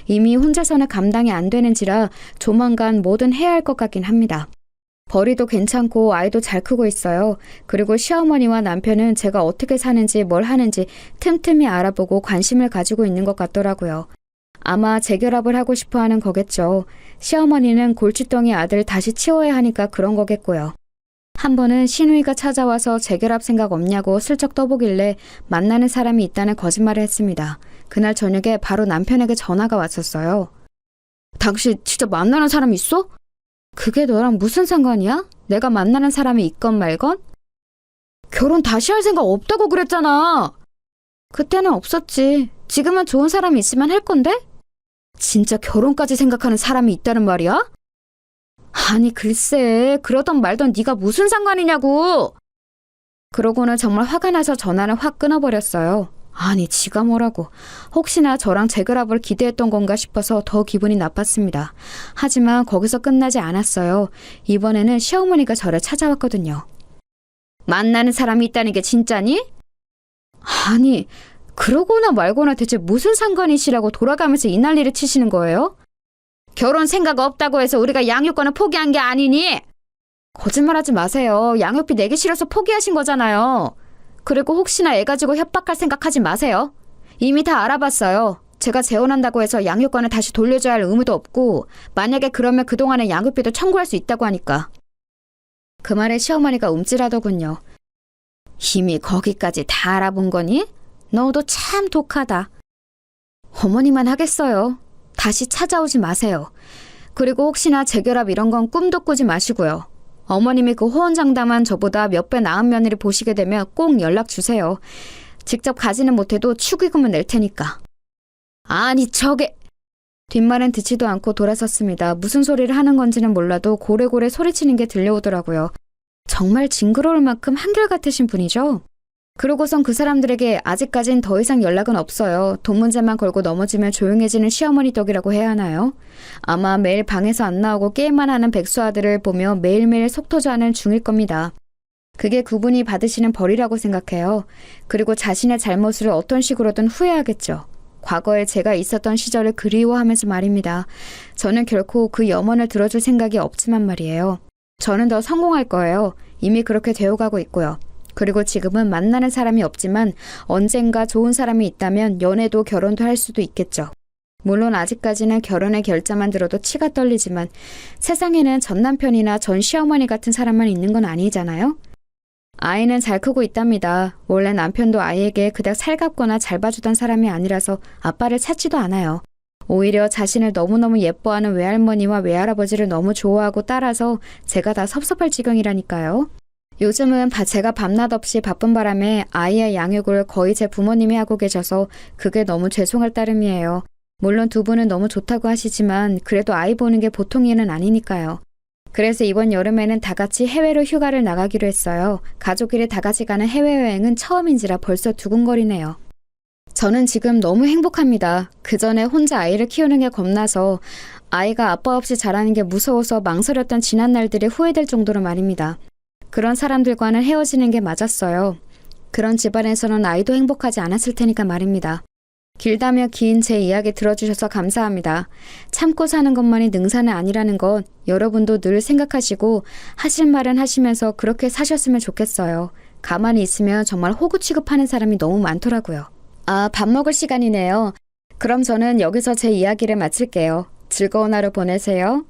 이미 혼자서는 감당이 안 되는지라 조만간 뭐든 해야 할 것 같긴 합니다. 벌이도 괜찮고 아이도 잘 크고 있어요. 그리고 시어머니와 남편은 제가 어떻게 사는지 뭘 하는지 틈틈이 알아보고 관심을 가지고 있는 것 같더라고요. 아마 재결합을 하고 싶어 하는 거겠죠. 시어머니는 골칫덩이 아들 다시 치워야 하니까 그런 거겠고요. 한 번은 시누이가 찾아와서 재결합 생각 없냐고 슬쩍 떠보길래 만나는 사람이 있다는 거짓말을 했습니다. 그날 저녁에 바로 남편에게 전화가 왔었어요. 당신 진짜 만나는 사람 있어? 그게 너랑 무슨 상관이야? 내가 만나는 사람이 있건 말건? 결혼 다시 할 생각 없다고 그랬잖아. 그때는 없었지. 지금은 좋은 사람이 있으면 할 건데? 진짜 결혼까지 생각하는 사람이 있다는 말이야? 아니 글쎄 그러던 말던 네가 무슨 상관이냐고. 그러고는 정말 화가 나서 전화를 확 끊어버렸어요. 아니 지가 뭐라고. 혹시나 저랑 재결합을 기대했던 건가 싶어서 더 기분이 나빴습니다. 하지만 거기서 끝나지 않았어요. 이번에는 시어머니가 저를 찾아왔거든요. 만나는 사람이 있다는 게 진짜니? 아니 그러거나 말거나 대체 무슨 상관이시라고 돌아가면서 이 난리를 치시는 거예요? 결혼 생각 없다고 해서 우리가 양육권을 포기한 게 아니니? 거짓말하지 마세요. 양육비 내기 싫어서 포기하신 거잖아요. 그리고 혹시나 애 가지고 협박할 생각하지 마세요. 이미 다 알아봤어요. 제가 재혼한다고 해서 양육권을 다시 돌려줘야 할 의무도 없고 만약에 그러면 그동안의 양육비도 청구할 수 있다고 하니까. 그 말에 시어머니가 움찔하더군요. 이미 거기까지 다 알아본 거니? 너도 참 독하다. 어머니만 하겠어요. 다시 찾아오지 마세요. 그리고 혹시나 재결합 이런 건 꿈도 꾸지 마시고요. 어머님이 그 호언장담한 저보다 몇 배 나은 며느리 보시게 되면 꼭 연락 주세요. 직접 가지는 못해도 축의금은 낼 테니까. 아니 저게... 뒷말은 듣지도 않고 돌아섰습니다. 무슨 소리를 하는 건지는 몰라도 고래고래 소리치는 게 들려오더라고요. 정말 징그러울 만큼 한결같으신 분이죠. 그러고선 그 사람들에게 아직까진 더 이상 연락은 없어요. 돈 문제만 걸고 넘어지면 조용해지는 시어머니 덕이라고 해야 하나요? 아마 매일 방에서 안 나오고 게임만 하는 백수 아들을 보며 매일매일 속 터져하는 중일 겁니다. 그게 그분이 받으시는 벌이라고 생각해요. 그리고 자신의 잘못을 어떤 식으로든 후회하겠죠. 과거에 제가 있었던 시절을 그리워하면서 말입니다. 저는 결코 그 염원을 들어줄 생각이 없지만 말이에요. 저는 더 성공할 거예요. 이미 그렇게 되어가고 있고요. 그리고 지금은 만나는 사람이 없지만 언젠가 좋은 사람이 있다면 연애도 결혼도 할 수도 있겠죠. 물론 아직까지는 결혼의 결자만 들어도 치가 떨리지만 세상에는 전 남편이나 전 시어머니 같은 사람만 있는 건 아니잖아요. 아이는 잘 크고 있답니다. 원래 남편도 아이에게 그닥 살갑거나 잘 봐주던 사람이 아니라서 아빠를 찾지도 않아요. 오히려 자신을 너무너무 예뻐하는 외할머니와 외할아버지를 너무 좋아하고 따라서 제가 다 섭섭할 지경이라니까요. 요즘은 제가 밤낮 없이 바쁜 바람에 아이의 양육을 거의 제 부모님이 하고 계셔서 그게 너무 죄송할 따름이에요. 물론 두 분은 너무 좋다고 하시지만 그래도 아이 보는 게 보통 일은 아니니까요. 그래서 이번 여름에는 다 같이 해외로 휴가를 나가기로 했어요. 가족끼리 다 같이 가는 해외여행은 처음인지라 벌써 두근거리네요. 저는 지금 너무 행복합니다. 그 전에 혼자 아이를 키우는 게 겁나서 아이가 아빠 없이 자라는 게 무서워서 망설였던 지난 날들이 후회될 정도로 말입니다. 그런 사람들과는 헤어지는 게 맞았어요. 그런 집안에서는 아이도 행복하지 않았을 테니까 말입니다. 길다며 긴 제 이야기 들어주셔서 감사합니다. 참고 사는 것만이 능사는 아니라는 것 여러분도 늘 생각하시고 하실 말은 하시면서 그렇게 사셨으면 좋겠어요. 가만히 있으면 정말 호구 취급하는 사람이 너무 많더라고요. 아, 밥 먹을 시간이네요. 그럼 저는 여기서 제 이야기를 마칠게요. 즐거운 하루 보내세요.